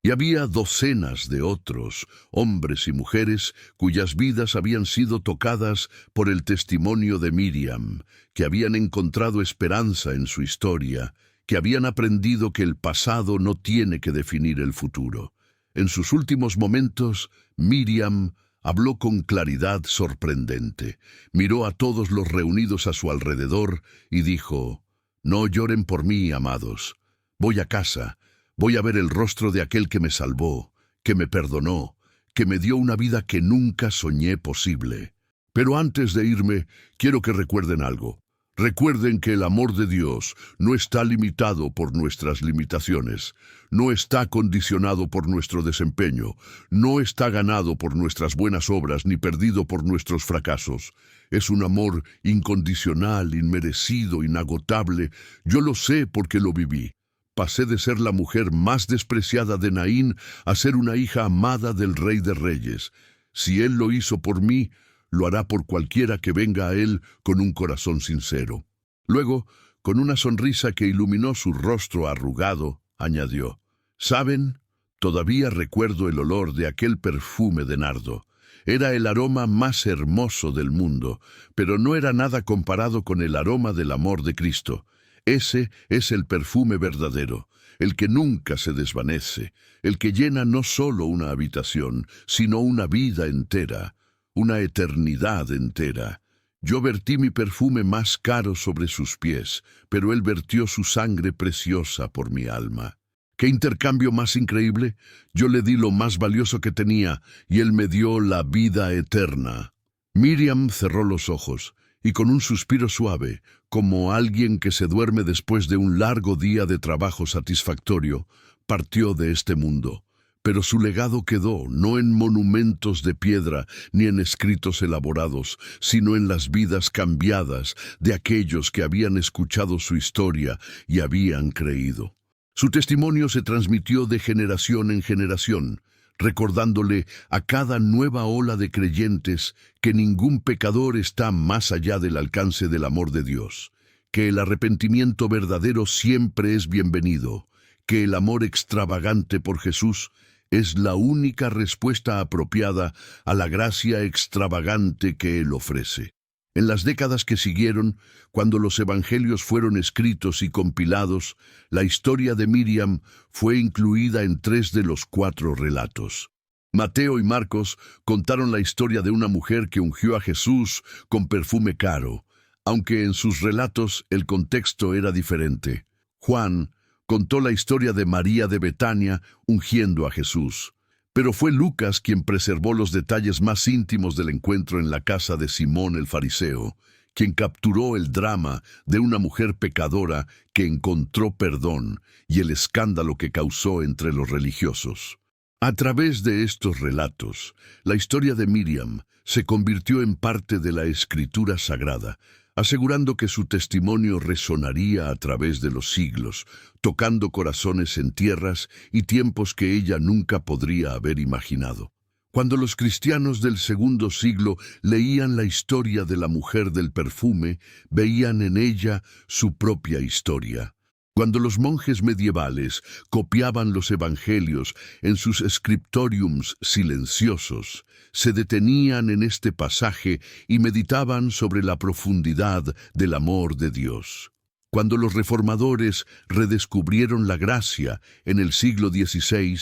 Y había docenas de otros, hombres y mujeres, cuyas vidas habían sido tocadas por el testimonio de Miriam, que habían encontrado esperanza en su historia, que habían aprendido que el pasado no tiene que definir el futuro. En sus últimos momentos, Miriam habló con claridad sorprendente, miró a todos los reunidos a su alrededor y dijo: «No lloren por mí, amados. Voy a casa. Voy a ver el rostro de aquel que me salvó, que me perdonó, que me dio una vida que nunca soñé posible. Pero antes de irme, quiero que recuerden algo. Recuerden que el amor de Dios no está limitado por nuestras limitaciones, no está condicionado por nuestro desempeño, no está ganado por nuestras buenas obras ni perdido por nuestros fracasos. Es un amor incondicional, inmerecido, inagotable. Yo lo sé porque lo viví. Pasé de ser la mujer más despreciada de Naín a ser una hija amada del Rey de Reyes. Si Él lo hizo por mí, lo hará por cualquiera que venga a Él con un corazón sincero». Luego, con una sonrisa que iluminó su rostro arrugado, añadió: «¿Saben? Todavía recuerdo el olor de aquel perfume de nardo. Era el aroma más hermoso del mundo, pero no era nada comparado con el aroma del amor de Cristo. Ese es el perfume verdadero, el que nunca se desvanece, el que llena no solo una habitación, sino una vida entera, una eternidad entera. Yo vertí mi perfume más caro sobre sus pies, pero Él vertió su sangre preciosa por mi alma». ¿Qué intercambio más increíble? Yo le di lo más valioso que tenía, y Él me dio la vida eterna. Miriam cerró los ojos, y con un suspiro suave, como alguien que se duerme después de un largo día de trabajo satisfactorio, partió de este mundo. Pero su legado quedó no en monumentos de piedra ni en escritos elaborados, sino en las vidas cambiadas de aquellos que habían escuchado su historia y habían creído. Su testimonio se transmitió de generación en generación, recordándole a cada nueva ola de creyentes que ningún pecador está más allá del alcance del amor de Dios, que el arrepentimiento verdadero siempre es bienvenido, que el amor extravagante por Jesús es la única respuesta apropiada a la gracia extravagante que Él ofrece. En las décadas que siguieron, cuando los evangelios fueron escritos y compilados, la historia de Miriam fue incluida en 3 de los 4 relatos. Mateo y Marcos contaron la historia de una mujer que ungió a Jesús con perfume caro, aunque en sus relatos el contexto era diferente. Juan contó la historia de María de Betania ungiendo a Jesús. Pero fue Lucas quien preservó los detalles más íntimos del encuentro en la casa de Simón el fariseo, quien capturó el drama de una mujer pecadora que encontró perdón y el escándalo que causó entre los religiosos. A través de estos relatos, la historia de Miriam se convirtió en parte de la Escritura Sagrada, asegurando que su testimonio resonaría a través de los siglos, tocando corazones en tierras y tiempos que ella nunca podría haber imaginado. Cuando los cristianos del segundo siglo leían la historia de la mujer del perfume, veían en ella su propia historia. Cuando los monjes medievales copiaban los evangelios en sus scriptoriums silenciosos, se detenían en este pasaje y meditaban sobre la profundidad del amor de Dios. Cuando los reformadores redescubrieron la gracia en el siglo XVI,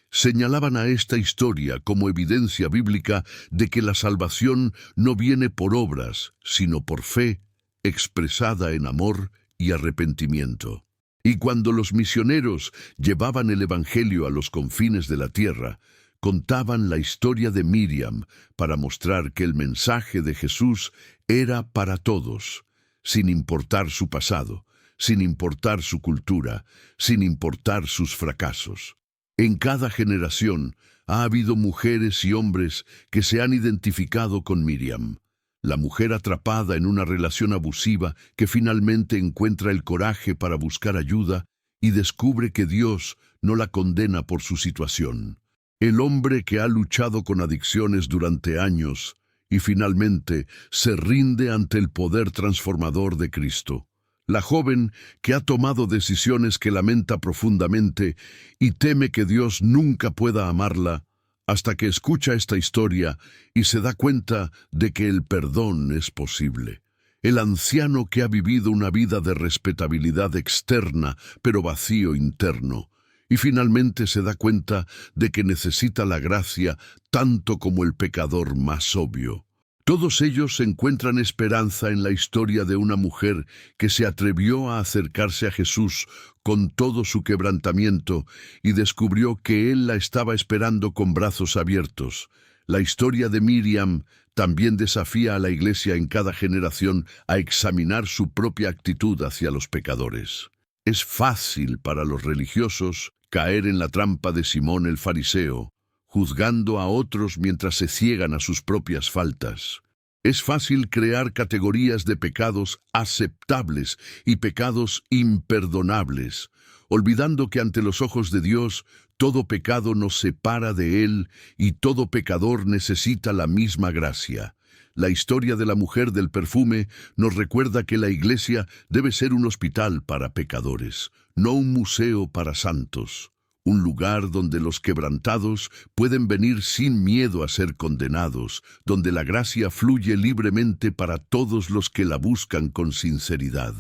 señalaban a esta historia como evidencia bíblica de que la salvación no viene por obras, sino por fe, expresada en amor y arrepentimiento. Y cuando los misioneros llevaban el Evangelio a los confines de la tierra, contaban la historia de Miriam para mostrar que el mensaje de Jesús era para todos, sin importar su pasado, sin importar su cultura, sin importar sus fracasos. En cada generación ha habido mujeres y hombres que se han identificado con Miriam, la mujer atrapada en una relación abusiva que finalmente encuentra el coraje para buscar ayuda y descubre que Dios no la condena por su situación. El hombre que ha luchado con adicciones durante años y finalmente se rinde ante el poder transformador de Cristo. La joven que ha tomado decisiones que lamenta profundamente y teme que Dios nunca pueda amarla, hasta que escucha esta historia y se da cuenta de que el perdón es posible. El anciano que ha vivido una vida de respetabilidad externa, pero vacío interno, y finalmente se da cuenta de que necesita la gracia tanto como el pecador más obvio. Todos ellos encuentran esperanza en la historia de una mujer que se atrevió a acercarse a Jesús con todo su quebrantamiento y descubrió que Él la estaba esperando con brazos abiertos. La historia de Miriam también desafía a la Iglesia en cada generación a examinar su propia actitud hacia los pecadores. Es fácil para los religiosos caer en la trampa de Simón el fariseo, juzgando a otros mientras se ciegan a sus propias faltas. Es fácil crear categorías de pecados aceptables y pecados imperdonables, olvidando que ante los ojos de Dios todo pecado nos separa de Él y todo pecador necesita la misma gracia. La historia de la mujer del perfume nos recuerda que la Iglesia debe ser un hospital para pecadores, no un museo para santos. Un lugar donde los quebrantados pueden venir sin miedo a ser condenados, donde la gracia fluye libremente para todos los que la buscan con sinceridad.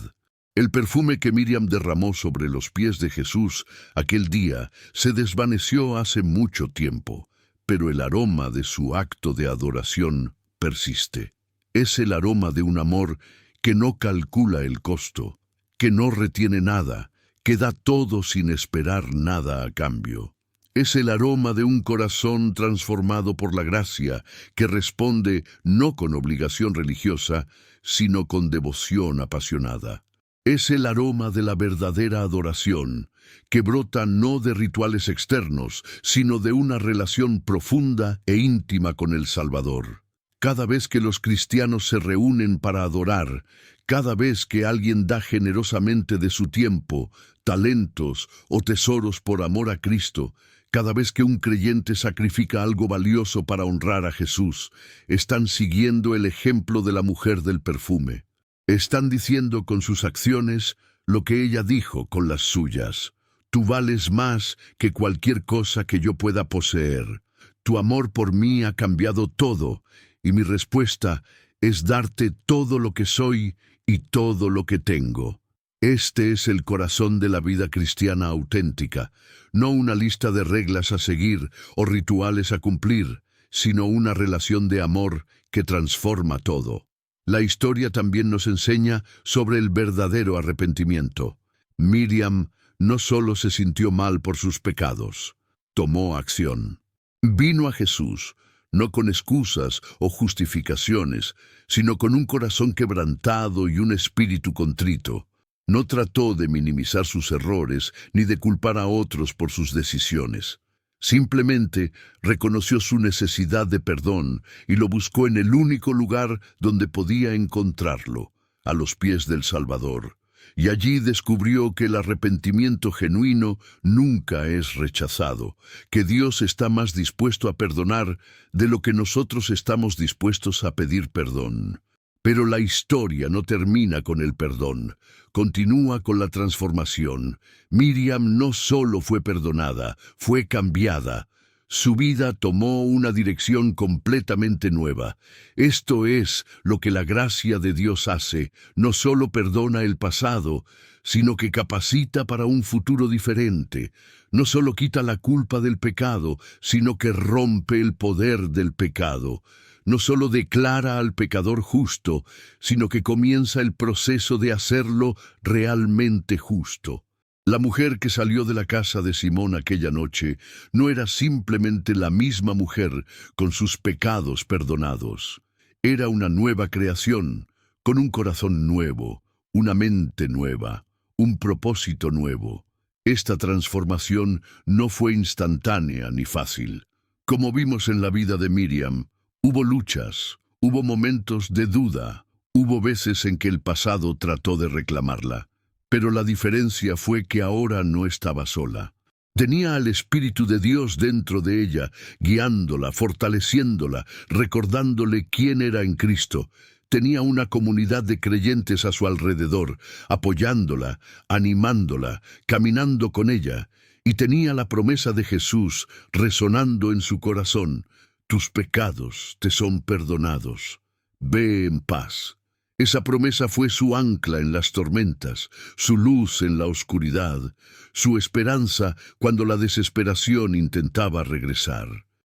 El perfume que Miriam derramó sobre los pies de Jesús aquel día se desvaneció hace mucho tiempo, pero el aroma de su acto de adoración persiste. Es el aroma de un amor que no calcula el costo, que no retiene nada, que da todo sin esperar nada a cambio. Es el aroma de un corazón transformado por la gracia, que responde no con obligación religiosa, sino con devoción apasionada. Es el aroma de la verdadera adoración, que brota no de rituales externos, sino de una relación profunda e íntima con el Salvador. Cada vez que los cristianos se reúnen para adorar, cada vez que alguien da generosamente de su tiempo, talentos o tesoros por amor a Cristo, cada vez que un creyente sacrifica algo valioso para honrar a Jesús, están siguiendo el ejemplo de la mujer del perfume. Están diciendo con sus acciones lo que ella dijo con las suyas. Tú vales más que cualquier cosa que yo pueda poseer. Tu amor por mí ha cambiado todo, y mi respuesta es darte todo lo que soy y todo lo que tengo. Este es el corazón de la vida cristiana auténtica, no una lista de reglas a seguir o rituales a cumplir, sino una relación de amor que transforma todo. La historia también nos enseña sobre el verdadero arrepentimiento. Miriam no solo se sintió mal por sus pecados, tomó acción. Vino a Jesús, no con excusas o justificaciones, sino con un corazón quebrantado y un espíritu contrito. No trató de minimizar sus errores ni de culpar a otros por sus decisiones. Simplemente reconoció su necesidad de perdón y lo buscó en el único lugar donde podía encontrarlo, a los pies del Salvador. Y allí descubrió que el arrepentimiento genuino nunca es rechazado, que Dios está más dispuesto a perdonar de lo que nosotros estamos dispuestos a pedir perdón. Pero la historia no termina con el perdón, continúa con la transformación. Miriam no solo fue perdonada, fue cambiada. Su vida tomó una dirección completamente nueva. Esto es lo que la gracia de Dios hace. No solo perdona el pasado, sino que capacita para un futuro diferente. No solo quita la culpa del pecado, sino que rompe el poder del pecado. No solo declara al pecador justo, sino que comienza el proceso de hacerlo realmente justo. La mujer que salió de la casa de Simón aquella noche no era simplemente la misma mujer con sus pecados perdonados. Era una nueva creación, con un corazón nuevo, una mente nueva, un propósito nuevo. Esta transformación no fue instantánea ni fácil. Como vimos en la vida de Miriam, hubo luchas, hubo momentos de duda, hubo veces en que el pasado trató de reclamarla. Pero la diferencia fue que ahora no estaba sola. Tenía al Espíritu de Dios dentro de ella, guiándola, fortaleciéndola, recordándole quién era en Cristo. Tenía una comunidad de creyentes a su alrededor, apoyándola, animándola, caminando con ella. Y tenía la promesa de Jesús resonando en su corazón: tus pecados te son perdonados. Ve en paz. Esa promesa fue su ancla en las tormentas, su luz en la oscuridad, su esperanza cuando la desesperación intentaba regresar.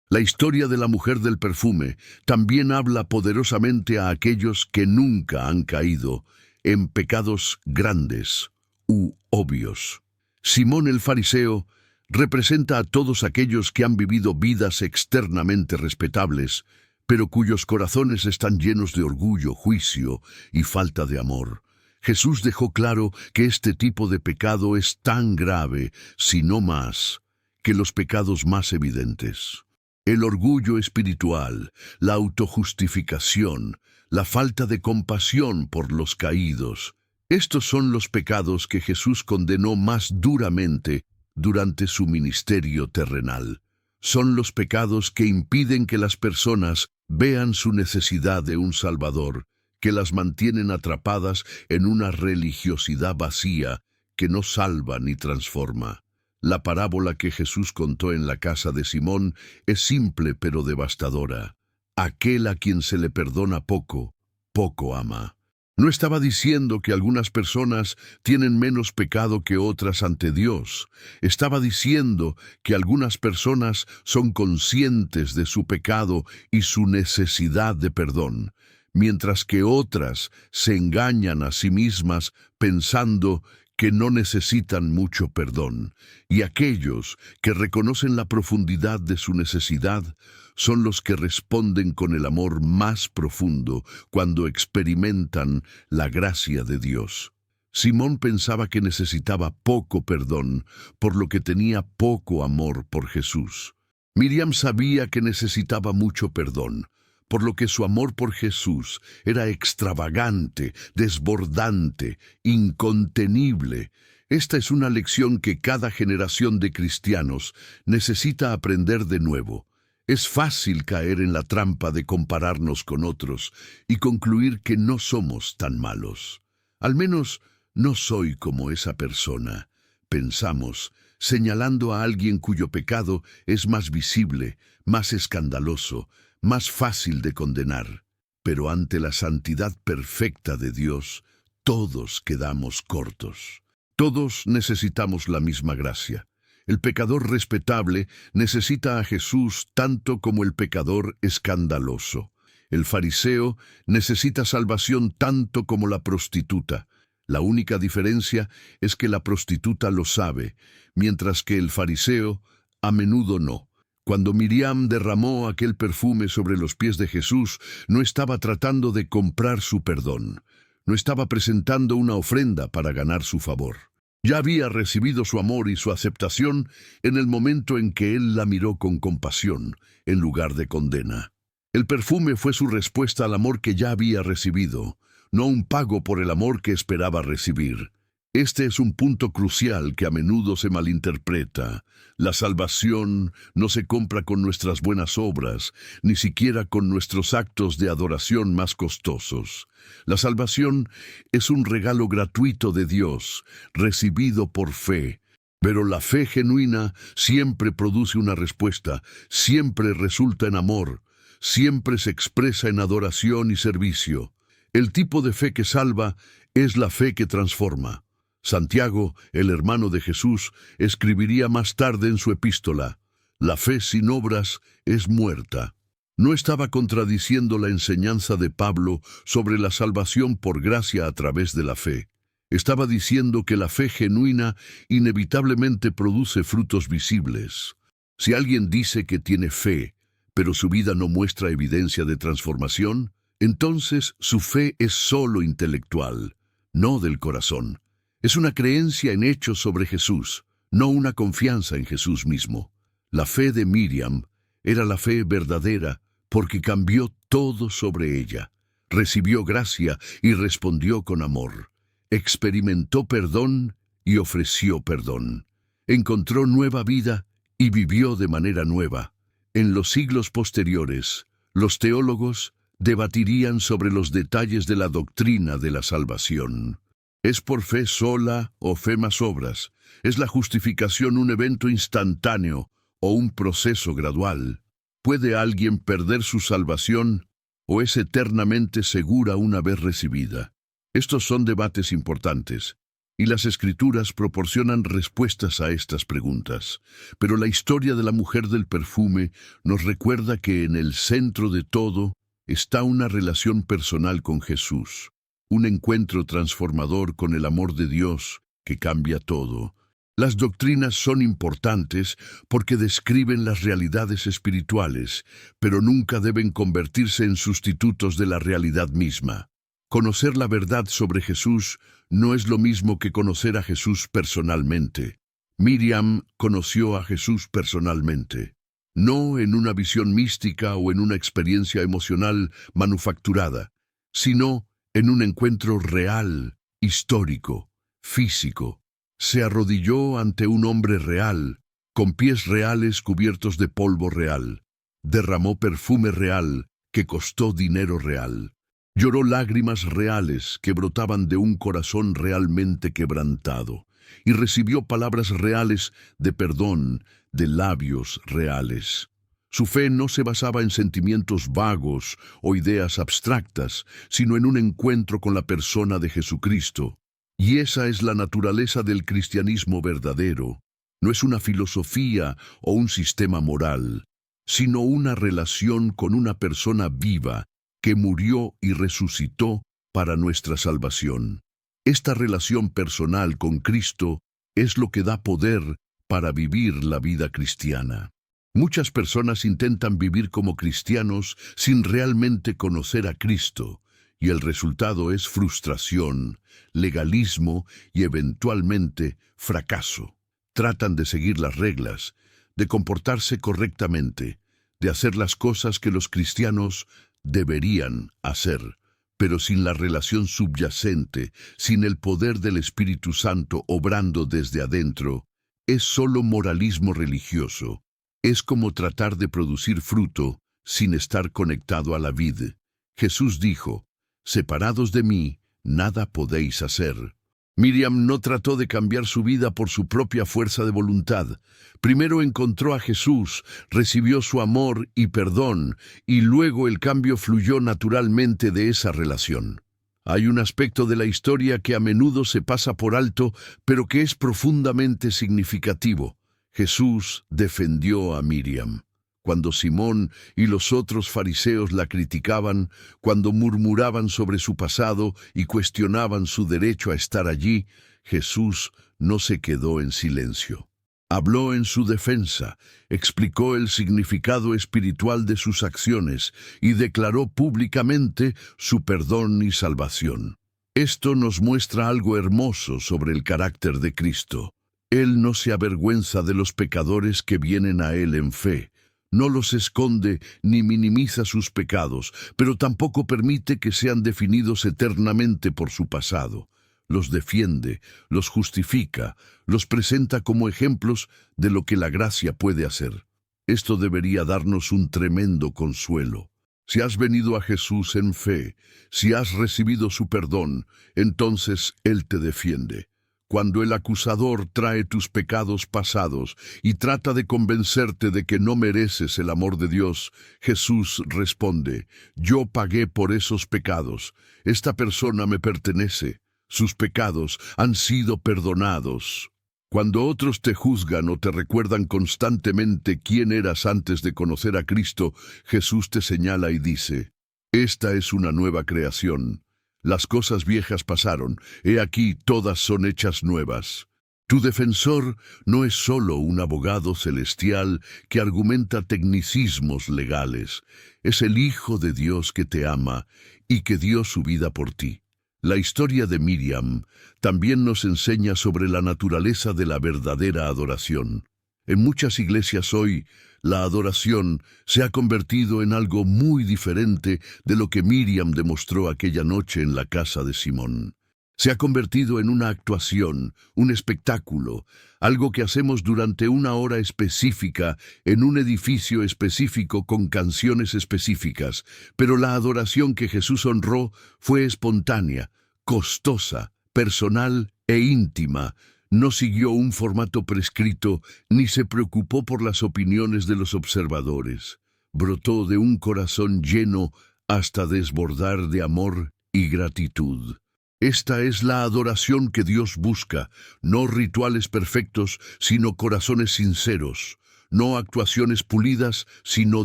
La historia de la mujer del perfume también habla poderosamente a aquellos que nunca han caído en pecados grandes u obvios. Simón el fariseo representa a todos aquellos que han vivido vidas externamente respetables, pero cuyos corazones están llenos de orgullo, juicio y falta de amor. Jesús dejó claro que este tipo de pecado es tan grave, si no más, que los pecados más evidentes. El orgullo espiritual, la autojustificación, la falta de compasión por los caídos. Estos son los pecados que Jesús condenó más duramente durante su ministerio terrenal. Son los pecados que impiden que las personas vean su necesidad de un Salvador, que las mantienen atrapadas en una religiosidad vacía que no salva ni transforma. La parábola que Jesús contó en la casa de Simón es simple pero devastadora. Aquel a quien se le perdona poco, poco ama. No estaba diciendo que algunas personas tienen menos pecado que otras ante Dios. Estaba diciendo que algunas personas son conscientes de su pecado y su necesidad de perdón, mientras que otras se engañan a sí mismas pensando que no necesitan mucho perdón. Y aquellos que reconocen la profundidad de su necesidad son los que responden con el amor más profundo cuando experimentan la gracia de Dios. Simón pensaba que necesitaba poco perdón, por lo que tenía poco amor por Jesús. Miriam sabía que necesitaba mucho perdón, por lo que su amor por Jesús era extravagante, desbordante, incontenible. Esta es una lección que cada generación de cristianos necesita aprender de nuevo. Es fácil caer en la trampa de compararnos con otros y concluir que no somos tan malos. Al menos no soy como esa persona, pensamos, señalando a alguien cuyo pecado es más visible, más escandaloso, más fácil de condenar. Pero ante la santidad perfecta de Dios, todos quedamos cortos. Todos necesitamos la misma gracia. El pecador respetable necesita a Jesús tanto como el pecador escandaloso. El fariseo necesita salvación tanto como la prostituta. La única diferencia es que la prostituta lo sabe, mientras que el fariseo a menudo no. Cuando Miriam derramó aquel perfume sobre los pies de Jesús, no estaba tratando de comprar su perdón. No estaba presentando una ofrenda para ganar su favor. Ya había recibido su amor y su aceptación en el momento en que él la miró con compasión, en lugar de condena. El perfume fue su respuesta al amor que ya había recibido, no un pago por el amor que esperaba recibir. Este es un punto crucial que a menudo se malinterpreta. La salvación no se compra con nuestras buenas obras, ni siquiera con nuestros actos de adoración más costosos. La salvación es un regalo gratuito de Dios, recibido por fe. Pero la fe genuina siempre produce una respuesta, siempre resulta en amor, siempre se expresa en adoración y servicio. El tipo de fe que salva es la fe que transforma. Santiago, el hermano de Jesús, escribiría más tarde en su epístola: la fe sin obras es muerta. No estaba contradiciendo la enseñanza de Pablo sobre la salvación por gracia a través de la fe. Estaba diciendo que la fe genuina inevitablemente produce frutos visibles. Si alguien dice que tiene fe, pero su vida no muestra evidencia de transformación, entonces su fe es solo intelectual, no del corazón. Es una creencia en hechos sobre Jesús, no una confianza en Jesús mismo. La fe de Miriam era la fe verdadera porque cambió todo sobre ella. Recibió gracia y respondió con amor. Experimentó perdón y ofreció perdón. Encontró nueva vida y vivió de manera nueva. En los siglos posteriores, los teólogos debatirían sobre los detalles de la doctrina de la salvación. ¿Es por fe sola o fe más obras? ¿Es la justificación un evento instantáneo o un proceso gradual? ¿Puede alguien perder su salvación o es eternamente segura una vez recibida? Estos son debates importantes, y las Escrituras proporcionan respuestas a estas preguntas. Pero la historia de la mujer del perfume nos recuerda que en el centro de todo está una relación personal con Jesús, un encuentro transformador con el amor de Dios que cambia todo. Las doctrinas son importantes porque describen las realidades espirituales, pero nunca deben convertirse en sustitutos de la realidad misma. Conocer la verdad sobre Jesús no es lo mismo que conocer a Jesús personalmente. Miriam conoció a Jesús personalmente, no en una visión mística o en una experiencia emocional manufacturada, sino en un encuentro real, histórico, físico. Se arrodilló ante un hombre real, con pies reales cubiertos de polvo real. Derramó perfume real que costó dinero real. Lloró lágrimas reales que brotaban de un corazón realmente quebrantado, y recibió palabras reales de perdón de labios reales. Su fe no se basaba en sentimientos vagos o ideas abstractas, sino en un encuentro con la persona de Jesucristo. Y esa es la naturaleza del cristianismo verdadero. No es una filosofía o un sistema moral, sino una relación con una persona viva que murió y resucitó para nuestra salvación. Esta relación personal con Cristo es lo que da poder para vivir la vida cristiana. Muchas personas intentan vivir como cristianos sin realmente conocer a Cristo, y el resultado es frustración, legalismo y eventualmente fracaso. Tratan de seguir las reglas, de comportarse correctamente, de hacer las cosas que los cristianos deberían hacer, pero sin la relación subyacente, sin el poder del Espíritu Santo obrando desde adentro, es solo moralismo religioso. Es como tratar de producir fruto sin estar conectado a la vid. Jesús dijo, «Separados de mí, nada podéis hacer». Miriam no trató de cambiar su vida por su propia fuerza de voluntad. Primero encontró a Jesús, recibió su amor y perdón, y luego el cambio fluyó naturalmente de esa relación. Hay un aspecto de la historia que a menudo se pasa por alto, pero que es profundamente significativo. Jesús defendió a Miriam. Cuando Simón y los otros fariseos la criticaban, cuando murmuraban sobre su pasado y cuestionaban su derecho a estar allí, Jesús no se quedó en silencio. Habló en su defensa, explicó el significado espiritual de sus acciones y declaró públicamente su perdón y salvación. Esto nos muestra algo hermoso sobre el carácter de Cristo. Él no se avergüenza de los pecadores que vienen a Él en fe. No los esconde ni minimiza sus pecados, pero tampoco permite que sean definidos eternamente por su pasado. Los defiende, los justifica, los presenta como ejemplos de lo que la gracia puede hacer. Esto debería darnos un tremendo consuelo. Si has venido a Jesús en fe, si has recibido su perdón, entonces Él te defiende. Cuando el acusador trae tus pecados pasados y trata de convencerte de que no mereces el amor de Dios, Jesús responde, «Yo pagué por esos pecados. Esta persona me pertenece. Sus pecados han sido perdonados». Cuando otros te juzgan o te recuerdan constantemente quién eras antes de conocer a Cristo, Jesús te señala y dice, «Esta es una nueva creación. Las cosas viejas pasaron, he aquí todas son hechas nuevas». Tu defensor no es solo un abogado celestial que argumenta tecnicismos legales, es el Hijo de Dios que te ama y que dio su vida por ti. La historia de Miriam también nos enseña sobre la naturaleza de la verdadera adoración. En muchas iglesias hoy, la adoración se ha convertido en algo muy diferente de lo que Miriam demostró aquella noche en la casa de Simón. Se ha convertido en una actuación, un espectáculo, algo que hacemos durante una hora específica, en un edificio específico con canciones específicas, pero la adoración que Jesús honró fue espontánea, costosa, personal e íntima. No siguió un formato prescrito, ni se preocupó por las opiniones de los observadores. Brotó de un corazón lleno hasta desbordar de amor y gratitud. Esta es la adoración que Dios busca, no rituales perfectos, sino corazones sinceros, no actuaciones pulidas, sino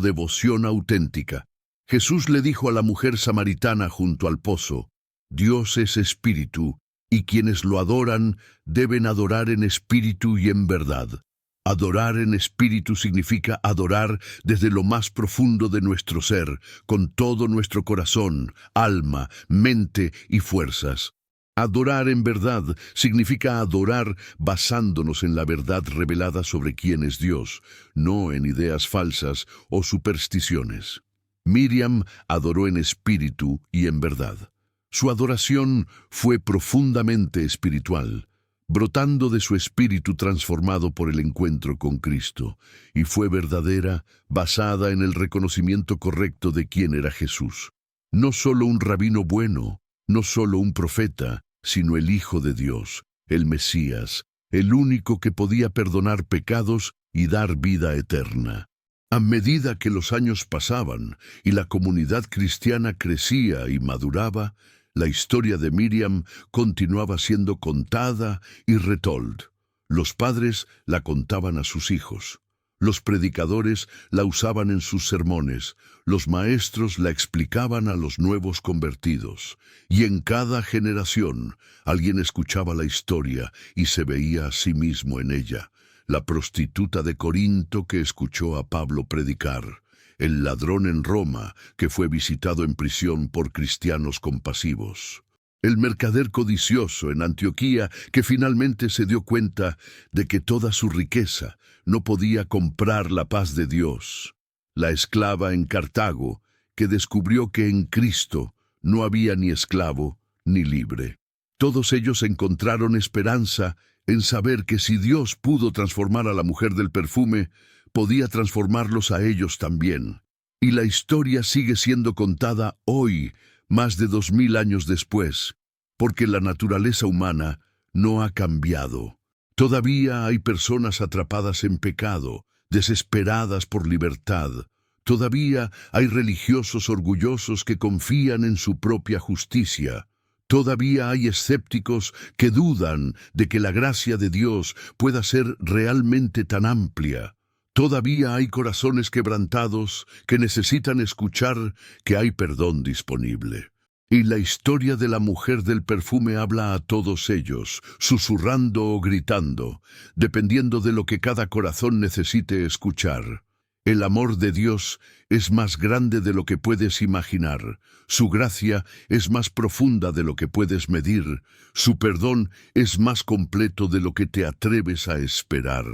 devoción auténtica. Jesús le dijo a la mujer samaritana junto al pozo: Dios es espíritu, y quienes lo adoran deben adorar en espíritu y en verdad. Adorar en espíritu significa adorar desde lo más profundo de nuestro ser, con todo nuestro corazón, alma, mente y fuerzas. Adorar en verdad significa adorar basándonos en la verdad revelada sobre quién es Dios, no en ideas falsas o supersticiones. Miriam adoró en espíritu y en verdad. Su adoración fue profundamente espiritual, brotando de su espíritu transformado por el encuentro con Cristo, y fue verdadera, basada en el reconocimiento correcto de quién era Jesús. No solo un rabino bueno, no solo un profeta, sino el Hijo de Dios, el Mesías, el único que podía perdonar pecados y dar vida eterna. A medida que los años pasaban y la comunidad cristiana crecía y maduraba, la historia de Miriam continuaba siendo contada y retold. Los padres la contaban a sus hijos. Los predicadores la usaban en sus sermones. Los maestros la explicaban a los nuevos convertidos. Y en cada generación alguien escuchaba la historia y se veía a sí mismo en ella. La prostituta de Corinto que escuchó a Pablo predicar. El ladrón en Roma, que fue visitado en prisión por cristianos compasivos. El mercader codicioso en Antioquía, que finalmente se dio cuenta de que toda su riqueza no podía comprar la paz de Dios. La esclava en Cartago, que descubrió que en Cristo no había ni esclavo ni libre. Todos ellos encontraron esperanza en saber que si Dios pudo transformar a la mujer del perfume, podía transformarlos a ellos también. Y la historia sigue siendo contada hoy, más de 2000 años después, porque la naturaleza humana no ha cambiado. Todavía hay personas atrapadas en pecado, desesperadas por libertad. Todavía hay religiosos orgullosos que confían en su propia justicia. Todavía hay escépticos que dudan de que la gracia de Dios pueda ser realmente tan amplia. Todavía hay corazones quebrantados que necesitan escuchar que hay perdón disponible. Y la historia de la mujer del perfume habla a todos ellos, susurrando o gritando, dependiendo de lo que cada corazón necesite escuchar. El amor de Dios es más grande de lo que puedes imaginar. Su gracia es más profunda de lo que puedes medir. Su perdón es más completo de lo que te atreves a esperar.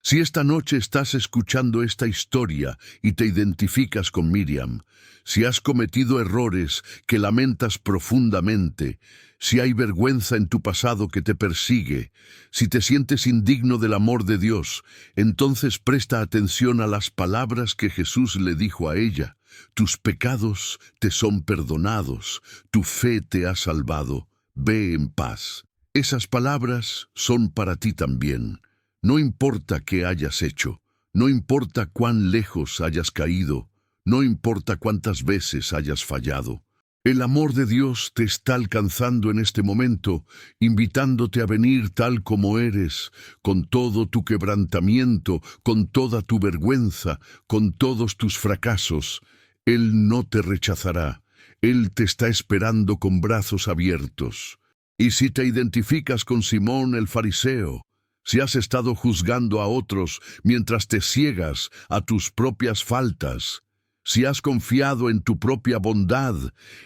Si esta noche estás escuchando esta historia y te identificas con Miriam, si has cometido errores que lamentas profundamente, si hay vergüenza en tu pasado que te persigue, si te sientes indigno del amor de Dios, entonces presta atención a las palabras que Jesús le dijo a ella. Tus pecados te son perdonados, tu fe te ha salvado, ve en paz. Esas palabras son para ti también. No importa qué hayas hecho, no importa cuán lejos hayas caído, no importa cuántas veces hayas fallado. El amor de Dios te está alcanzando en este momento, invitándote a venir tal como eres, con todo tu quebrantamiento, con toda tu vergüenza, con todos tus fracasos. Él no te rechazará. Él te está esperando con brazos abiertos. Y si te identificas con Simón el fariseo, si has estado juzgando a otros mientras te ciegas a tus propias faltas, si has confiado en tu propia bondad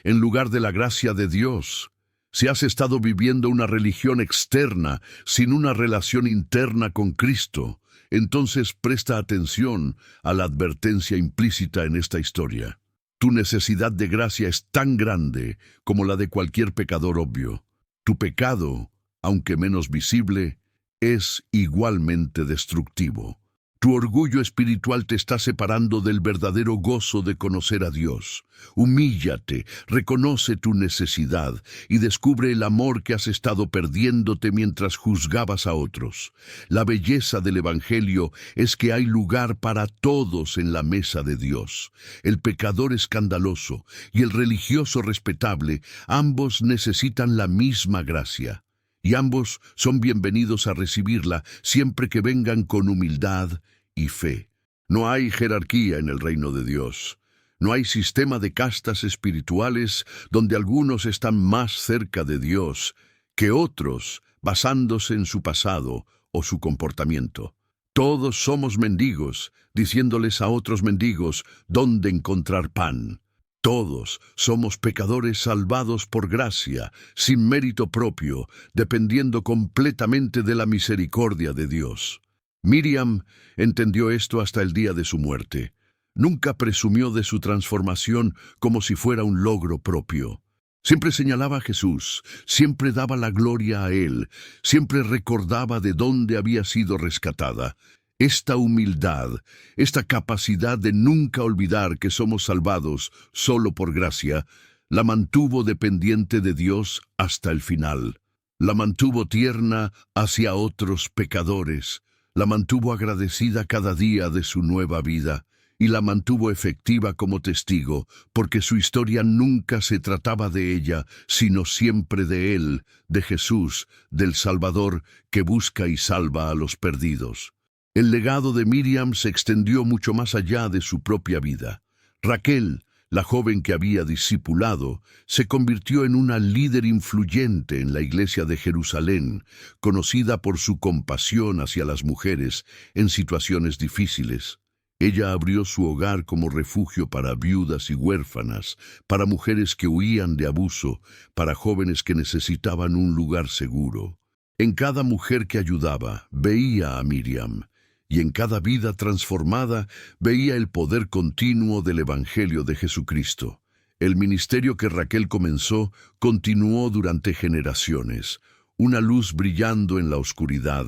en lugar de la gracia de Dios, Si has estado viviendo una religión externa sin una relación interna con Cristo, entonces presta atención a la advertencia implícita en esta historia. Tu necesidad de gracia es tan grande como la de cualquier pecador obvio. Tu pecado, aunque menos visible, es igualmente destructivo. Tu orgullo espiritual te está separando del verdadero gozo de conocer a Dios. Humíllate, reconoce tu necesidad y descubre el amor que has estado perdiéndote mientras juzgabas a otros. La belleza del Evangelio es que hay lugar para todos en la mesa de Dios. El pecador escandaloso y el religioso respetable, ambos necesitan la misma gracia. Y ambos son bienvenidos a recibirla siempre que vengan con humildad y fe. No hay jerarquía en el reino de Dios. No hay sistema de castas espirituales donde algunos están más cerca de Dios que otros basándose en su pasado o su comportamiento. Todos somos mendigos, diciéndoles a otros mendigos dónde encontrar pan. Todos somos pecadores salvados por gracia, sin mérito propio, dependiendo completamente de la misericordia de Dios. Miriam entendió esto hasta el día de su muerte. Nunca presumió de su transformación como si fuera un logro propio. Siempre señalaba a Jesús, siempre daba la gloria a Él, siempre recordaba de dónde había sido rescatada. Esta humildad, esta capacidad de nunca olvidar que somos salvados solo por gracia, la mantuvo dependiente de Dios hasta el final. La mantuvo tierna hacia otros pecadores, la mantuvo agradecida cada día de su nueva vida y la mantuvo efectiva como testigo, porque su historia nunca se trataba de ella, sino siempre de Él, de Jesús, del Salvador que busca y salva a los perdidos. El legado de Miriam se extendió mucho más allá de su propia vida. Raquel, la joven que había discipulado, se convirtió en una líder influyente en la iglesia de Jerusalén, conocida por su compasión hacia las mujeres en situaciones difíciles. Ella abrió su hogar como refugio para viudas y huérfanas, para mujeres que huían de abuso, para jóvenes que necesitaban un lugar seguro. En cada mujer que ayudaba, veía a Miriam, y en cada vida transformada veía el poder continuo del Evangelio de Jesucristo. El ministerio que Raquel comenzó continuó durante generaciones, una luz brillando en la oscuridad,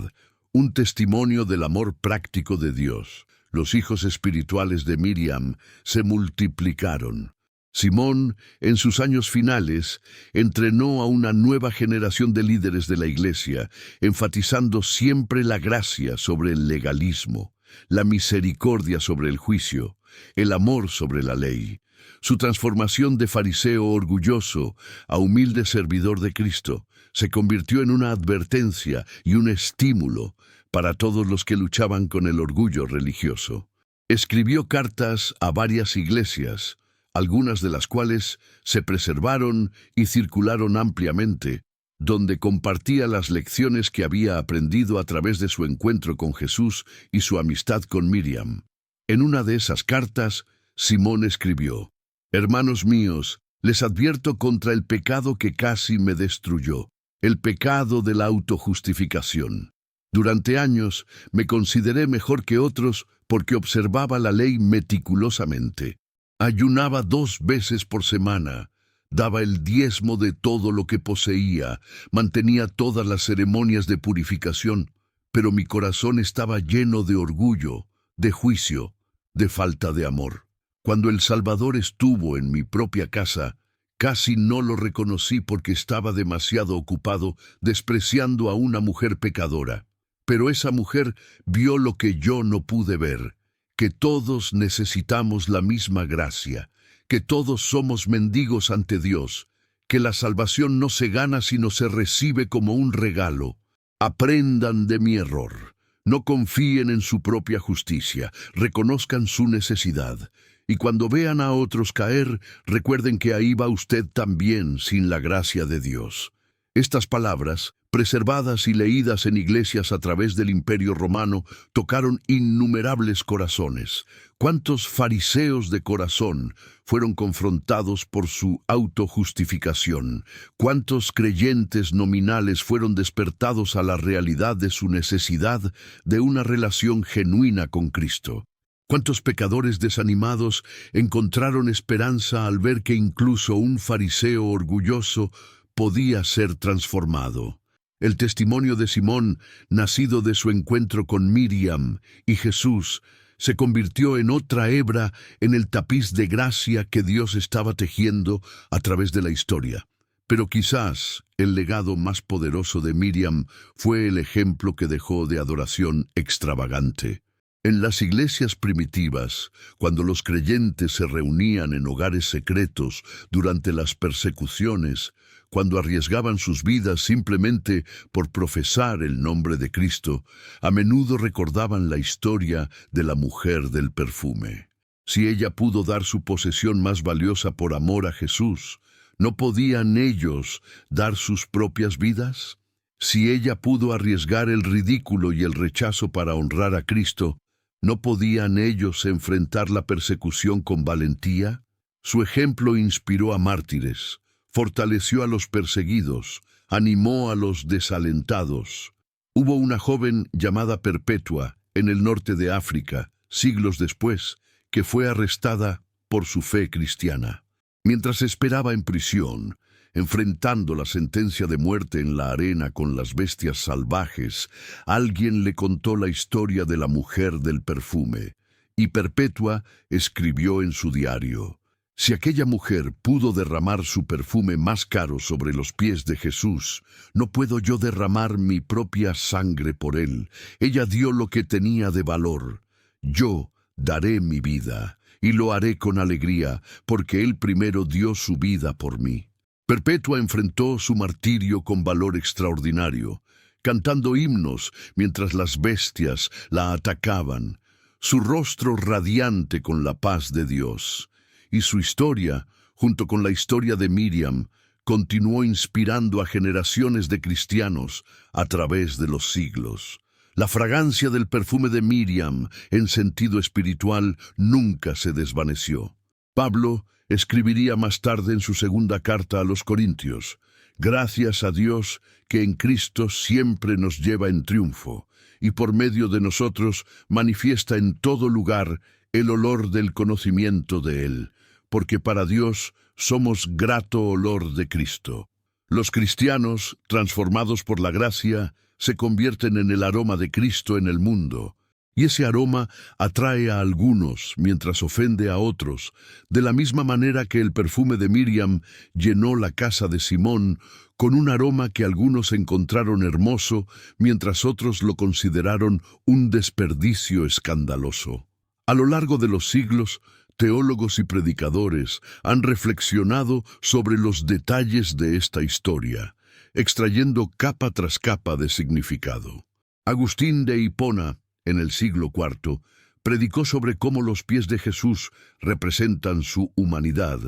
un testimonio del amor práctico de Dios. Los hijos espirituales de Miriam se multiplicaron. Simón, en sus años finales, entrenó a una nueva generación de líderes de la iglesia, enfatizando siempre la gracia sobre el legalismo, la misericordia sobre el juicio, el amor sobre la ley. Su transformación de fariseo orgulloso a humilde servidor de Cristo se convirtió en una advertencia y un estímulo para todos los que luchaban con el orgullo religioso. Escribió cartas a varias iglesias, algunas de las cuales se preservaron y circularon ampliamente, donde compartía las lecciones que había aprendido a través de su encuentro con Jesús y su amistad con Miriam. En una de esas cartas, Simón escribió: «Hermanos míos, les advierto contra el pecado que casi me destruyó, el pecado de la autojustificación. Durante años me consideré mejor que otros porque observaba la ley meticulosamente. Ayunaba 2 veces por semana, daba el diezmo de todo lo que poseía, mantenía todas las ceremonias de purificación, pero mi corazón estaba lleno de orgullo, de juicio, de falta de amor. Cuando el Salvador estuvo en mi propia casa, casi no lo reconocí porque estaba demasiado ocupado despreciando a una mujer pecadora. Pero esa mujer vio lo que yo no pude ver, que todos necesitamos la misma gracia, que todos somos mendigos ante Dios, que la salvación no se gana sino se recibe como un regalo. Aprendan de mi error, no confíen en su propia justicia, reconozcan su necesidad, y cuando vean a otros caer, recuerden que ahí va usted también sin la gracia de Dios». Estas palabras preservadas y leídas en iglesias a través del Imperio Romano, tocaron innumerables corazones. ¿Cuántos fariseos de corazón fueron confrontados por su autojustificación? ¿Cuántos creyentes nominales fueron despertados a la realidad de su necesidad de una relación genuina con Cristo? ¿Cuántos pecadores desanimados encontraron esperanza al ver que incluso un fariseo orgulloso podía ser transformado? El testimonio de Simón, nacido de su encuentro con Miriam y Jesús, se convirtió en otra hebra en el tapiz de gracia que Dios estaba tejiendo a través de la historia. Pero quizás el legado más poderoso de Miriam fue el ejemplo que dejó de adoración extravagante. En las iglesias primitivas, cuando los creyentes se reunían en hogares secretos durante las persecuciones, cuando arriesgaban sus vidas simplemente por profesar el nombre de Cristo, a menudo recordaban la historia de la mujer del perfume. Si ella pudo dar su posesión más valiosa por amor a Jesús, ¿no podían ellos dar sus propias vidas? Si ella pudo arriesgar el ridículo y el rechazo para honrar a Cristo, ¿no podían ellos enfrentar la persecución con valentía? Su ejemplo inspiró a mártires, fortaleció a los perseguidos, animó a los desalentados. Hubo una joven llamada Perpetua en el norte de África, siglos después, que fue arrestada por su fe cristiana. Mientras esperaba en prisión, enfrentando la sentencia de muerte en la arena con las bestias salvajes, alguien le contó la historia de la mujer del perfume, y Perpetua escribió en su diario: si aquella mujer pudo derramar su perfume más caro sobre los pies de Jesús, ¿no puedo yo derramar mi propia sangre por él? Ella dio lo que tenía de valor. Yo daré mi vida, y lo haré con alegría, porque él primero dio su vida por mí. Perpetua enfrentó su martirio con valor extraordinario, cantando himnos mientras las bestias la atacaban, su rostro radiante con la paz de Dios. Y su historia, junto con la historia de Miriam, continuó inspirando a generaciones de cristianos a través de los siglos. La fragancia del perfume de Miriam, en sentido espiritual, nunca se desvaneció. Pablo escribiría más tarde en su segunda carta a los Corintios: gracias a Dios que en Cristo siempre nos lleva en triunfo, y por medio de nosotros manifiesta en todo lugar el olor del conocimiento de Él, porque para Dios somos grato olor de Cristo. Los cristianos, transformados por la gracia, se convierten en el aroma de Cristo en el mundo, y ese aroma atrae a algunos mientras ofende a otros, de la misma manera que el perfume de Miriam llenó la casa de Simón con un aroma que algunos encontraron hermoso, mientras otros lo consideraron un desperdicio escandaloso. A lo largo de los siglos, teólogos y predicadores han reflexionado sobre los detalles de esta historia, extrayendo capa tras capa de significado. Agustín de Hipona, en el siglo IV, predicó sobre cómo los pies de Jesús representan su humanidad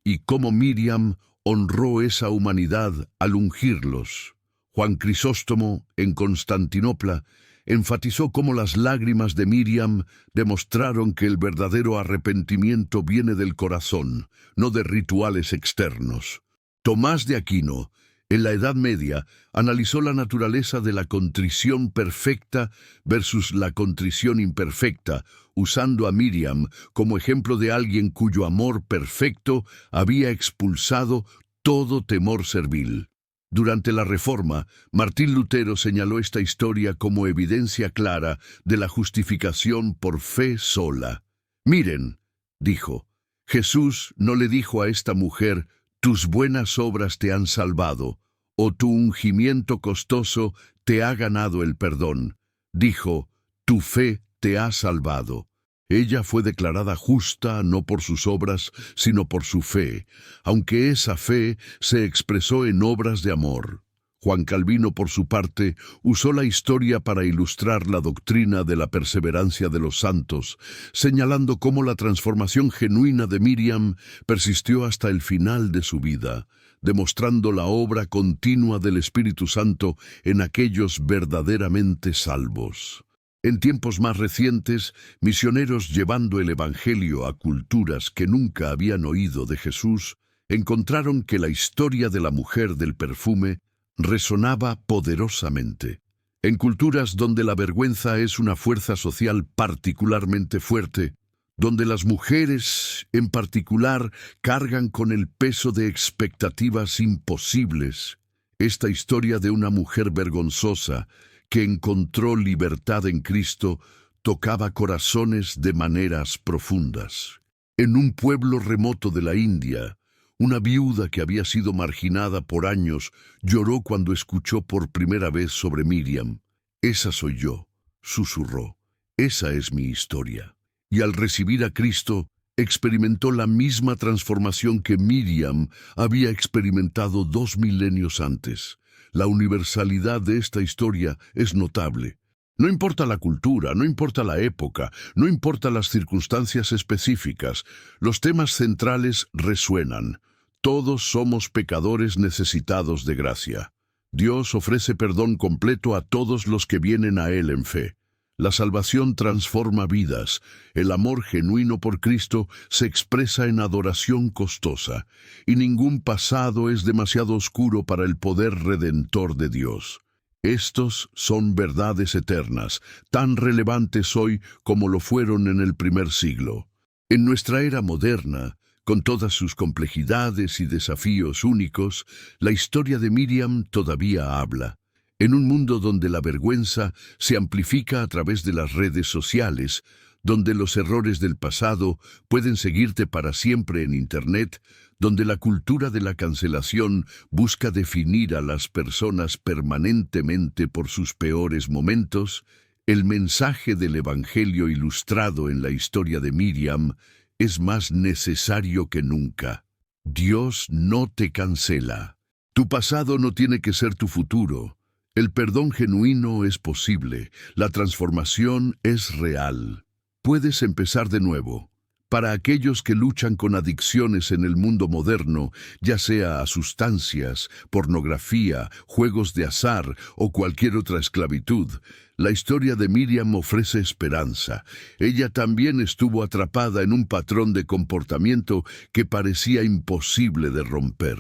y cómo Miriam honró esa humanidad al ungirlos. Juan Crisóstomo, en Constantinopla, enfatizó cómo las lágrimas de Miriam demostraron que el verdadero arrepentimiento viene del corazón, no de rituales externos. Tomás de Aquino, en la Edad Media, analizó la naturaleza de la contrición perfecta versus la contrición imperfecta, usando a Miriam como ejemplo de alguien cuyo amor perfecto había expulsado todo temor servil. Durante la Reforma, Martín Lutero señaló esta historia como evidencia clara de la justificación por fe sola. Miren, dijo, Jesús no le dijo a esta mujer: tus buenas obras te han salvado, o tu ungimiento costoso te ha ganado el perdón. Dijo: tu fe te ha salvado. Ella fue declarada justa no por sus obras, sino por su fe, aunque esa fe se expresó en obras de amor. Juan Calvino, por su parte, usó la historia para ilustrar la doctrina de la perseverancia de los santos, señalando cómo la transformación genuina de Miriam persistió hasta el final de su vida, demostrando la obra continua del Espíritu Santo en aquellos verdaderamente salvos. En tiempos más recientes, misioneros llevando el Evangelio a culturas que nunca habían oído de Jesús, encontraron que la historia de la mujer del perfume resonaba poderosamente. En culturas donde la vergüenza es una fuerza social particularmente fuerte, donde las mujeres, en particular, cargan con el peso de expectativas imposibles, esta historia de una mujer vergonzosa que encontró libertad en Cristo tocaba corazones de maneras profundas. En un pueblo remoto de la India, una viuda que había sido marginada por años lloró cuando escuchó por primera vez sobre Miriam. «Esa soy yo», susurró. «Esa es mi historia». Y al recibir a Cristo, experimentó la misma transformación que Miriam había experimentado 2 milenios antes. La universalidad de esta historia es notable. No importa la cultura, no importa la época, no importa las circunstancias específicas, los temas centrales resuenan. Todos somos pecadores necesitados de gracia. Dios ofrece perdón completo a todos los que vienen a Él en fe. La salvación transforma vidas. El amor genuino por Cristo se expresa en adoración costosa, y ningún pasado es demasiado oscuro para el poder redentor de Dios. Estos son verdades eternas, tan relevantes hoy como lo fueron en el primer siglo. En nuestra era moderna, con todas sus complejidades y desafíos únicos, la historia de Miriam todavía habla. En un mundo donde la vergüenza se amplifica a través de las redes sociales, donde los errores del pasado pueden seguirte para siempre en Internet, donde la cultura de la cancelación busca definir a las personas permanentemente por sus peores momentos, el mensaje del Evangelio ilustrado en la historia de Miriam es más necesario que nunca. Dios no te cancela. Tu pasado no tiene que ser tu futuro. El perdón genuino es posible, la transformación es real. Puedes empezar de nuevo. Para aquellos que luchan con adicciones en el mundo moderno, ya sea a sustancias, pornografía, juegos de azar o cualquier otra esclavitud, la historia de Miriam ofrece esperanza. Ella también estuvo atrapada en un patrón de comportamiento que parecía imposible de romper.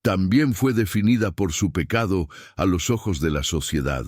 También fue definida por su pecado a los ojos de la sociedad.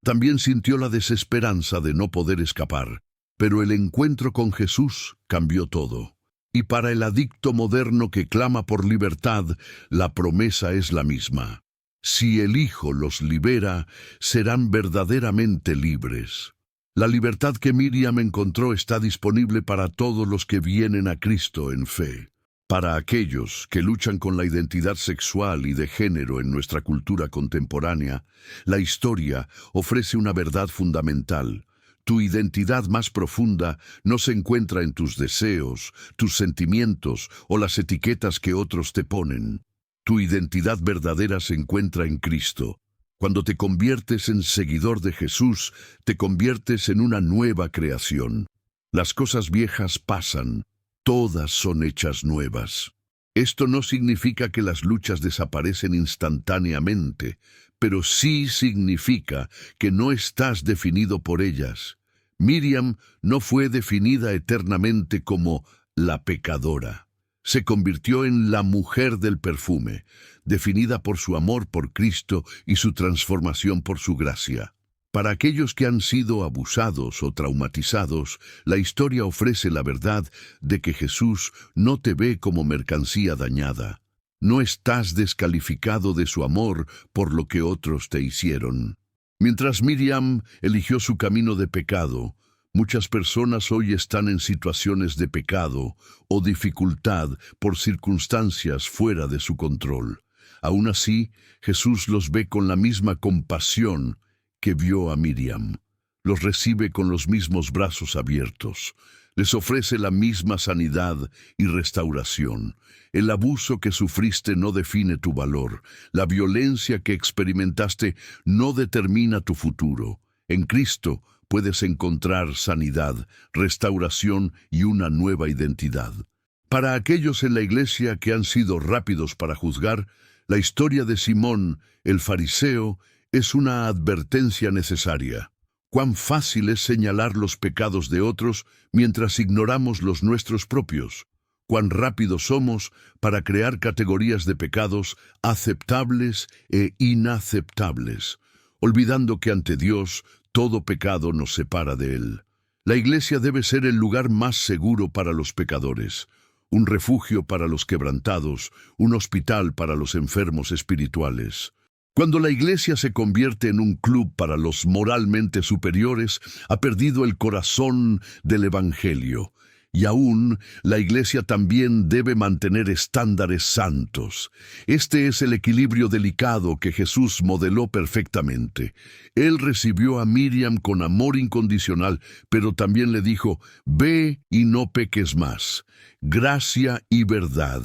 También sintió la desesperanza de no poder escapar. Pero el encuentro con Jesús cambió todo. Y para el adicto moderno que clama por libertad, la promesa es la misma. Si el Hijo los libera, serán verdaderamente libres. La libertad que Miriam encontró está disponible para todos los que vienen a Cristo en fe. Para aquellos que luchan con la identidad sexual y de género en nuestra cultura contemporánea, la historia ofrece una verdad fundamental. Tu identidad más profunda no se encuentra en tus deseos, tus sentimientos o las etiquetas que otros te ponen. Tu identidad verdadera se encuentra en Cristo. Cuando te conviertes en seguidor de Jesús, te conviertes en una nueva creación. Las cosas viejas pasan. Todas son hechas nuevas. Esto no significa que las luchas desaparecen instantáneamente, pero sí significa que no estás definido por ellas. Miriam no fue definida eternamente como la pecadora. Se convirtió en la mujer del perfume, definida por su amor por Cristo y su transformación por su gracia. Para aquellos que han sido abusados o traumatizados, la historia ofrece la verdad de que Jesús no te ve como mercancía dañada. No estás descalificado de su amor por lo que otros te hicieron. Mientras Miriam eligió su camino de pecado, muchas personas hoy están en situaciones de pecado o dificultad por circunstancias fuera de su control. Aún así, Jesús los ve con la misma compasión que vio a Miriam. Los recibe con los mismos brazos abiertos. Les ofrece la misma sanidad y restauración. El abuso que sufriste no define tu valor. La violencia que experimentaste no determina tu futuro. En Cristo puedes encontrar sanidad, restauración y una nueva identidad. Para aquellos en la iglesia que han sido rápidos para juzgar, La historia de Simón, el fariseo, es una advertencia necesaria. Cuán fácil es señalar los pecados de otros mientras ignoramos los nuestros propios. Cuán rápidos somos para crear categorías de pecados aceptables e inaceptables, olvidando que ante Dios todo pecado nos separa de Él. La iglesia debe ser el lugar más seguro para los pecadores, un refugio para los quebrantados, un hospital para los enfermos espirituales. Cuando la iglesia se convierte en un club para los moralmente superiores, ha perdido el corazón del Evangelio. Y aún, la iglesia también debe mantener estándares santos. Este es el equilibrio delicado que Jesús modeló perfectamente. Él recibió a Miriam con amor incondicional, pero también le dijo, «Ve y no peques más». Gracia y verdad,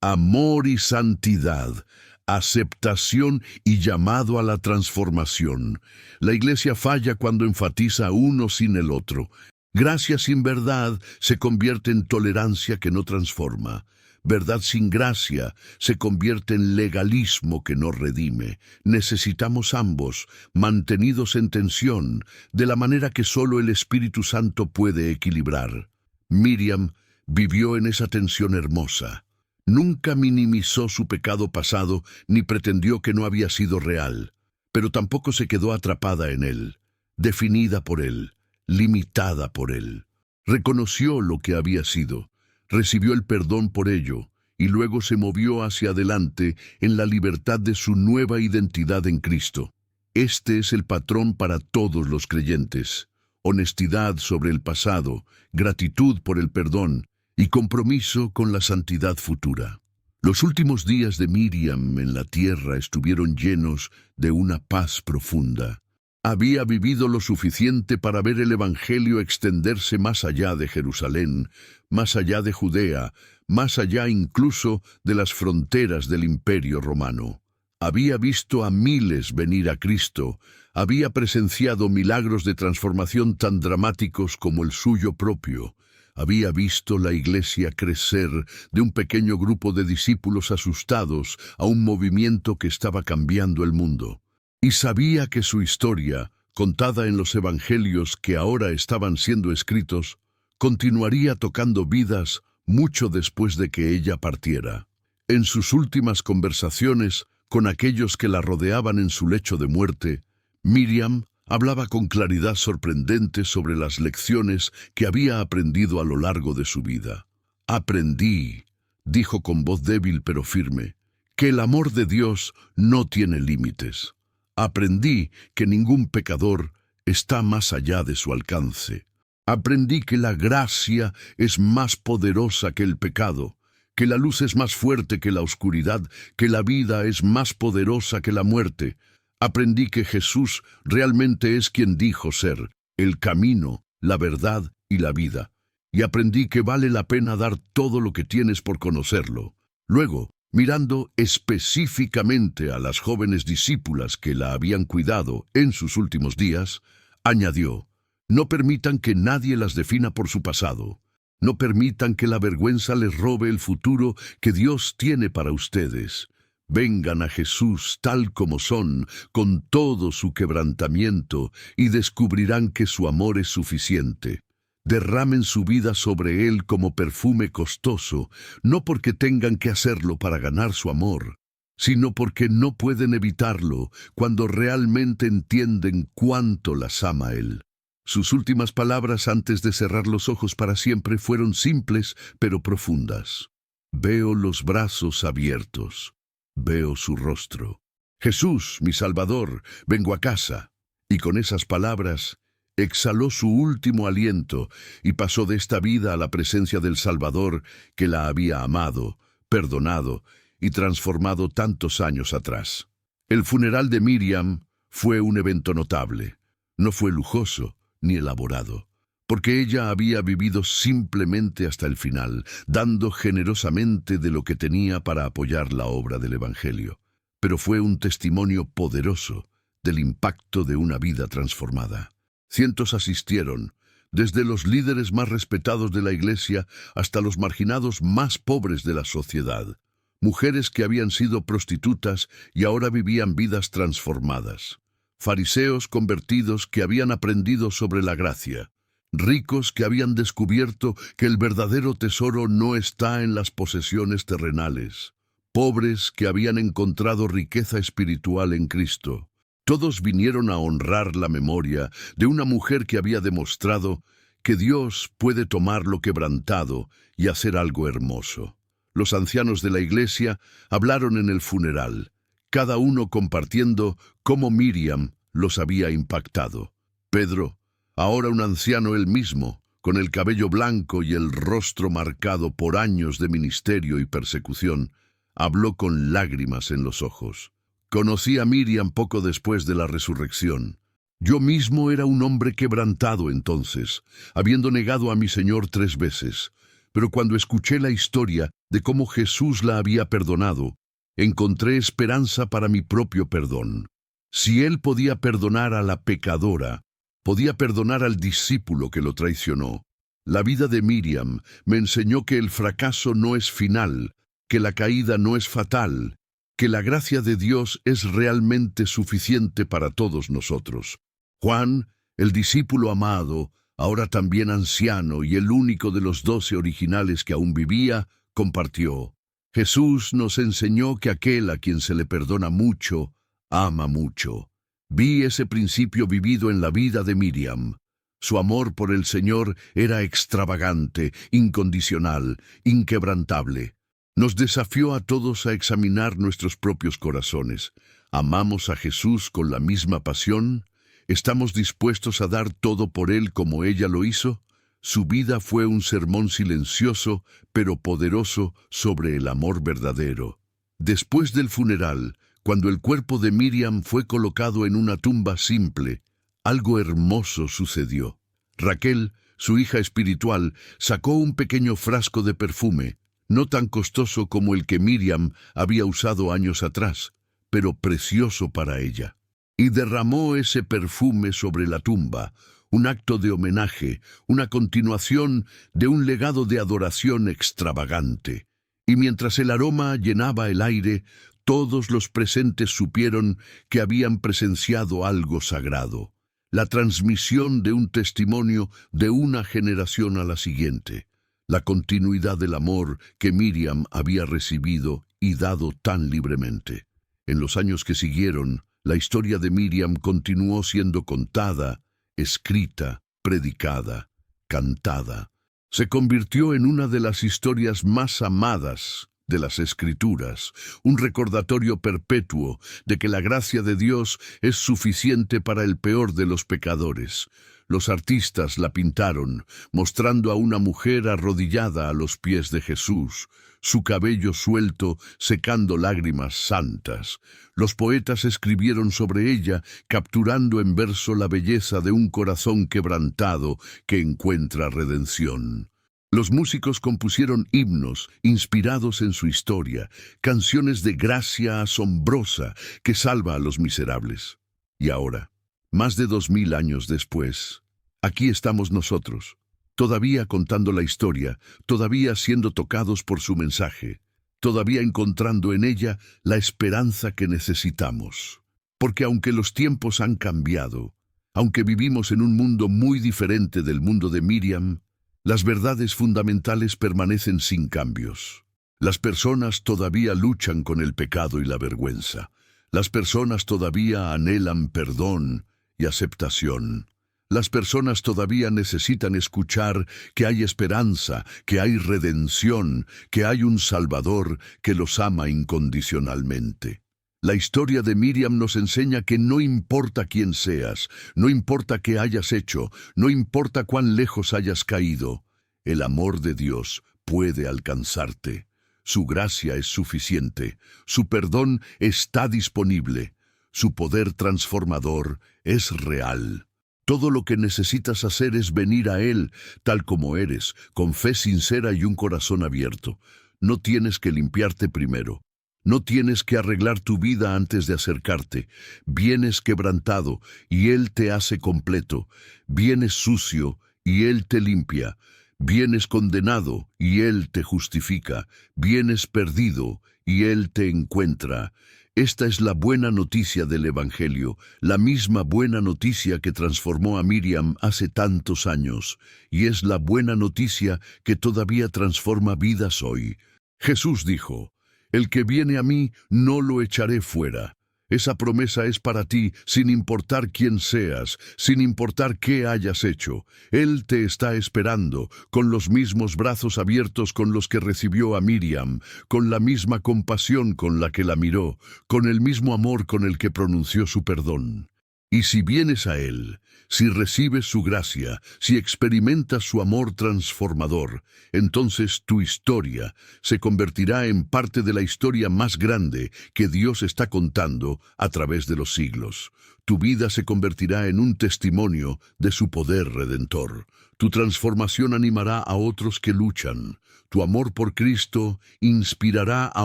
amor y santidad, aceptación y llamado a la transformación. La iglesia falla cuando enfatiza uno sin el otro. Gracia sin verdad se convierte en tolerancia que no transforma. Verdad sin gracia se convierte en legalismo que no redime. Necesitamos ambos, mantenidos en tensión, de la manera que solo el Espíritu Santo puede equilibrar. Miriam vivió en esa tensión hermosa. Nunca minimizó su pecado pasado ni pretendió que no había sido real, pero tampoco se quedó atrapada en él, definida por él, limitada por él. Reconoció lo que había sido, recibió el perdón por ello y luego se movió hacia adelante en la libertad de su nueva identidad en Cristo. Este es el patrón para todos los creyentes: honestidad sobre el pasado, gratitud por el perdón y compromiso con la santidad futura. Los últimos días de Miriam en la tierra estuvieron llenos de una paz profunda. Había vivido lo suficiente para ver el Evangelio extenderse más allá de Jerusalén, más allá de Judea, más allá incluso de las fronteras del Imperio Romano. Había visto a miles venir a Cristo, había presenciado milagros de transformación tan dramáticos como el suyo propio. Había visto la iglesia crecer de un pequeño grupo de discípulos asustados a un movimiento que estaba cambiando el mundo. Y sabía que su historia, contada en los evangelios que ahora estaban siendo escritos, continuaría tocando vidas mucho después de que ella partiera. En sus últimas conversaciones con aquellos que la rodeaban en su lecho de muerte, Miriam hablaba con claridad sorprendente sobre las lecciones que había aprendido a lo largo de su vida. «Aprendí», dijo con voz débil pero firme, «que el amor de Dios no tiene límites. Aprendí que ningún pecador está más allá de su alcance. Aprendí que la gracia es más poderosa que el pecado, que la luz es más fuerte que la oscuridad, que la vida es más poderosa que la muerte. Aprendí que Jesús realmente es quien dijo ser, el camino, la verdad y la vida. Y aprendí que vale la pena dar todo lo que tienes por conocerlo». Luego, mirando específicamente a las jóvenes discípulas que la habían cuidado en sus últimos días, añadió, «No permitan que nadie las defina por su pasado. No permitan que la vergüenza les robe el futuro que Dios tiene para ustedes. Vengan a Jesús tal como son, con todo su quebrantamiento, y descubrirán que su amor es suficiente. Derramen su vida sobre Él como perfume costoso, no porque tengan que hacerlo para ganar su amor, sino porque no pueden evitarlo cuando realmente entienden cuánto las ama Él». Sus últimas palabras antes de cerrar los ojos para siempre fueron simples pero profundas. «Veo los brazos abiertos. Veo su rostro. Jesús, mi Salvador, vengo a casa». Y con esas palabras exhaló su último aliento y pasó de esta vida a la presencia del Salvador que la había amado, perdonado y transformado tantos años atrás. El funeral de Miriam fue un evento notable. No fue lujoso ni elaborado, porque ella había vivido simplemente hasta el final, dando generosamente de lo que tenía para apoyar la obra del Evangelio. Pero fue un testimonio poderoso del impacto de una vida transformada. Cientos asistieron, desde los líderes más respetados de la iglesia hasta los marginados más pobres de la sociedad. mujeres que habían sido prostitutas y ahora vivían vidas transformadas, fariseos convertidos que habían aprendido sobre la gracia, ricos que habían descubierto que el verdadero tesoro no está en las posesiones terrenales, pobres que habían encontrado riqueza espiritual en Cristo. Todos vinieron a honrar la memoria de una mujer que había demostrado que Dios puede tomar lo quebrantado y hacer algo hermoso. Los ancianos de la iglesia hablaron en el funeral, cada uno compartiendo cómo Miriam los había impactado. Pedro, ahora un anciano él mismo, con el cabello blanco y el rostro marcado por años de ministerio y persecución, habló con lágrimas en los ojos. Conocí a Miriam poco después de la resurrección. Yo mismo era un hombre quebrantado entonces, habiendo negado a mi Señor 3 veces. Pero cuando escuché la historia de cómo Jesús la había perdonado, encontré esperanza para mi propio perdón. Si Él podía perdonar a la pecadora, podía perdonar al discípulo que lo traicionó. La vida de Miriam me enseñó que el fracaso no es final, que la caída no es fatal, que la gracia de Dios es realmente suficiente para todos nosotros. Juan, el discípulo amado, ahora también anciano y el único de los 12 originales que aún vivía, compartió: Jesús nos enseñó que aquel a quien se le perdona mucho, ama mucho. Vi ese principio vivido en la vida de Miriam. Su amor por el Señor era extravagante, incondicional, inquebrantable. Nos desafió a todos a examinar nuestros propios corazones. ¿Amamos a Jesús con la misma pasión? ¿Estamos dispuestos a dar todo por Él como ella lo hizo? Su vida fue un sermón silencioso, pero poderoso, sobre el amor verdadero. Después del funeral, cuando el cuerpo de Miriam fue colocado en una tumba simple, algo hermoso sucedió. Raquel, su hija espiritual, sacó un pequeño frasco de perfume, no tan costoso como el que Miriam había usado años atrás, pero precioso para ella. Y derramó ese perfume sobre la tumba, un acto de homenaje, una continuación de un legado de adoración extravagante. Y mientras el aroma llenaba el aire, todos los presentes supieron que habían presenciado algo sagrado, la transmisión de un testimonio de una generación a la siguiente, la continuidad del amor que Miriam había recibido y dado tan libremente. En los años que siguieron, la historia de Miriam continuó siendo contada, escrita, predicada, cantada. Se convirtió en una de las historias más amadas de las Escrituras, un recordatorio perpetuo de que la gracia de Dios es suficiente para el peor de los pecadores. Los artistas la pintaron, mostrando a una mujer arrodillada a los pies de Jesús, su cabello suelto secando lágrimas santas. Los poetas escribieron sobre ella, capturando en verso la belleza de un corazón quebrantado que encuentra redención. Los músicos compusieron himnos inspirados en su historia, canciones de gracia asombrosa que salva a los miserables. Y ahora, más de 2000 años después, aquí estamos nosotros, todavía contando la historia, todavía siendo tocados por su mensaje, todavía encontrando en ella la esperanza que necesitamos. Porque aunque los tiempos han cambiado, aunque vivimos en un mundo muy diferente del mundo de Miriam, las verdades fundamentales permanecen sin cambios. Las personas todavía luchan con el pecado y la vergüenza. Las personas todavía anhelan perdón y aceptación. Las personas todavía necesitan escuchar que hay esperanza, que hay redención, que hay un Salvador que los ama incondicionalmente. La historia de Miriam nos enseña que no importa quién seas, no importa qué hayas hecho, no importa cuán lejos hayas caído, el amor de Dios puede alcanzarte. Su gracia es suficiente, su perdón está disponible, su poder transformador es real. Todo lo que necesitas hacer es venir a Él tal como eres, con fe sincera y un corazón abierto. No tienes que limpiarte primero. No tienes que arreglar tu vida antes de acercarte. Vienes quebrantado y Él te hace completo. Vienes sucio y Él te limpia. Vienes condenado y Él te justifica. Vienes perdido y Él te encuentra. Esta es la buena noticia del Evangelio, la misma buena noticia que transformó a Miriam hace tantos años, y es la buena noticia que todavía transforma vidas hoy. Jesús dijo: «El que viene a mí, no lo echaré fuera». Esa promesa es para ti, sin importar quién seas, sin importar qué hayas hecho. Él te está esperando, con los mismos brazos abiertos con los que recibió a Miriam, con la misma compasión con la que la miró, con el mismo amor con el que pronunció su perdón. Y si vienes a Él, si recibes su gracia, si experimentas su amor transformador, entonces tu historia se convertirá en parte de la historia más grande que Dios está contando a través de los siglos. Tu vida se convertirá en un testimonio de su poder redentor. Tu transformación animará a otros que luchan. Tu amor por Cristo inspirará a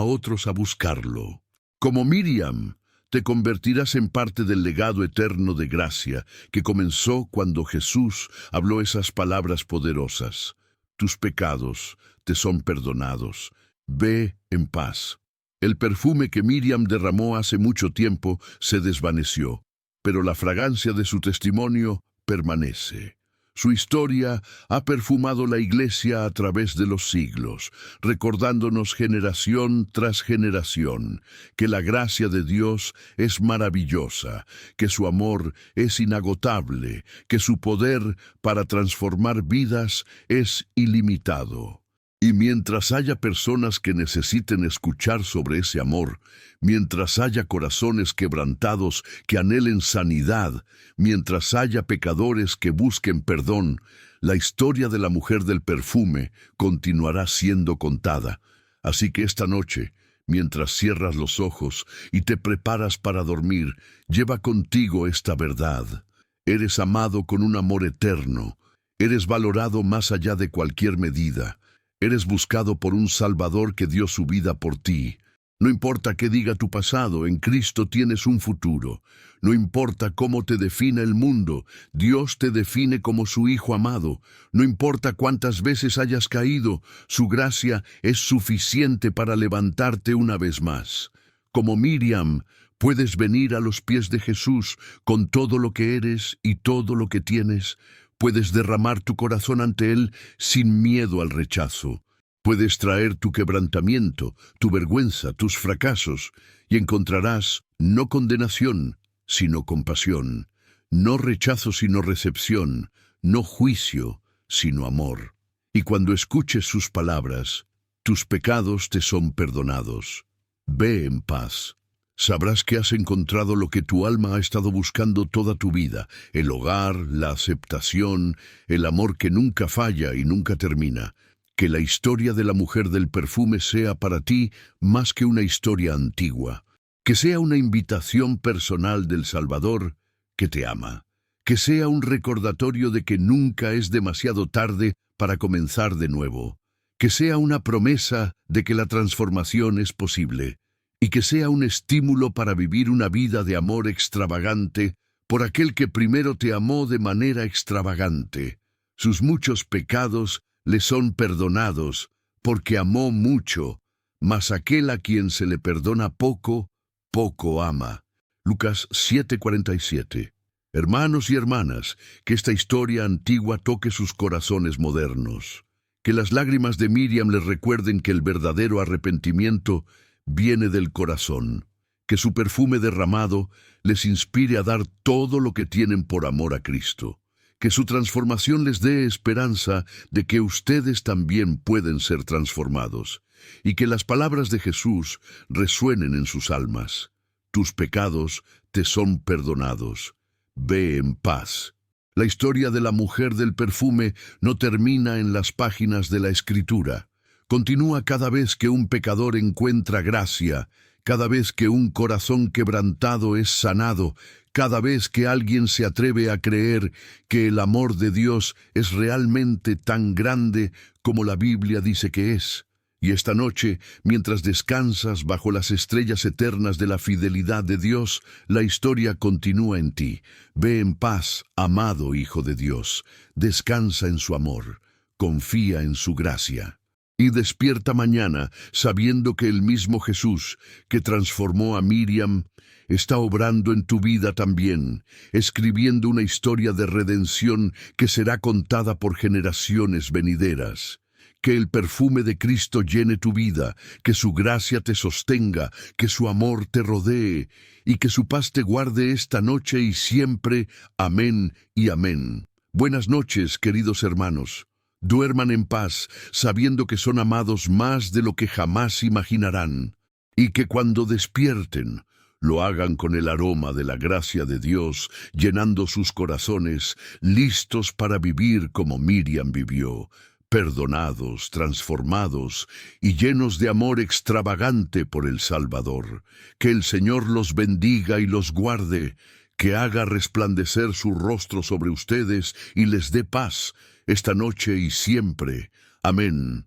otros a buscarlo. Como Miriam, te convertirás en parte del legado eterno de gracia que comenzó cuando Jesús habló esas palabras poderosas. Tus pecados te son perdonados. Ve en paz. El perfume que Miriam derramó hace mucho tiempo se desvaneció, pero la fragancia de su testimonio permanece. Su historia ha perfumado la Iglesia a través de los siglos, recordándonos generación tras generación que la gracia de Dios es maravillosa, que su amor es inagotable, que su poder para transformar vidas es ilimitado. Y mientras haya personas que necesiten escuchar sobre ese amor, mientras haya corazones quebrantados que anhelen sanidad, mientras haya pecadores que busquen perdón, la historia de la mujer del perfume continuará siendo contada. Así que esta noche, mientras cierras los ojos y te preparas para dormir, lleva contigo esta verdad. Eres amado con un amor eterno. Eres valorado más allá de cualquier medida. Eres buscado por un Salvador que dio su vida por ti. No importa qué diga tu pasado, en Cristo tienes un futuro. No importa cómo te defina el mundo, Dios te define como su Hijo amado. No importa cuántas veces hayas caído, su gracia es suficiente para levantarte una vez más. Como Miriam, puedes venir a los pies de Jesús con todo lo que eres y todo lo que tienes. Puedes derramar tu corazón ante Él sin miedo al rechazo. Puedes traer tu quebrantamiento, tu vergüenza, tus fracasos, y encontrarás no condenación, sino compasión, no rechazo, sino recepción, no juicio, sino amor. Y cuando escuches sus palabras, tus pecados te son perdonados. Ve en paz. Sabrás que has encontrado lo que tu alma ha estado buscando toda tu vida: el hogar, la aceptación, el amor que nunca falla y nunca termina. Que la historia de la mujer del perfume sea para ti más que una historia antigua. Que sea una invitación personal del Salvador que te ama. Que sea un recordatorio de que nunca es demasiado tarde para comenzar de nuevo. Que sea una promesa de que la transformación es posible. Y que sea un estímulo para vivir una vida de amor extravagante por aquel que primero te amó de manera extravagante. Sus muchos pecados le son perdonados porque amó mucho, mas aquel a quien se le perdona poco, poco ama. Lucas 7:47. Hermanos y hermanas, que esta historia antigua toque sus corazones modernos. Que las lágrimas de Miriam les recuerden que el verdadero arrepentimiento viene del corazón. Que su perfume derramado les inspire a dar todo lo que tienen por amor a Cristo. Que su transformación les dé esperanza de que ustedes también pueden ser transformados. Y que las palabras de Jesús resuenen en sus almas. Tus pecados te son perdonados. Ve en paz. La historia de la mujer del perfume no termina en las páginas de la Escritura. Continúa cada vez que un pecador encuentra gracia, cada vez que un corazón quebrantado es sanado, cada vez que alguien se atreve a creer que el amor de Dios es realmente tan grande como la Biblia dice que es. Y esta noche, mientras descansas bajo las estrellas eternas de la fidelidad de Dios, la historia continúa en ti. Ve en paz, amado Hijo de Dios. Descansa en su amor. confía en su gracia. Y despierta mañana sabiendo que el mismo Jesús que transformó a Miriam está obrando en tu vida también, escribiendo una historia de redención que será contada por generaciones venideras. Que el perfume de Cristo llene tu vida, que su gracia te sostenga, que su amor te rodee, y que su paz te guarde esta noche y siempre. Amén y amén. Buenas noches, queridos hermanos. Duerman en paz, sabiendo que son amados más de lo que jamás imaginarán, y que cuando despierten, lo hagan con el aroma de la gracia de Dios, llenando sus corazones, listos para vivir como Miriam vivió, perdonados, transformados y llenos de amor extravagante por el Salvador. Que el Señor los bendiga y los guarde, que haga resplandecer su rostro sobre ustedes y les dé paz, esta noche y siempre. Amén.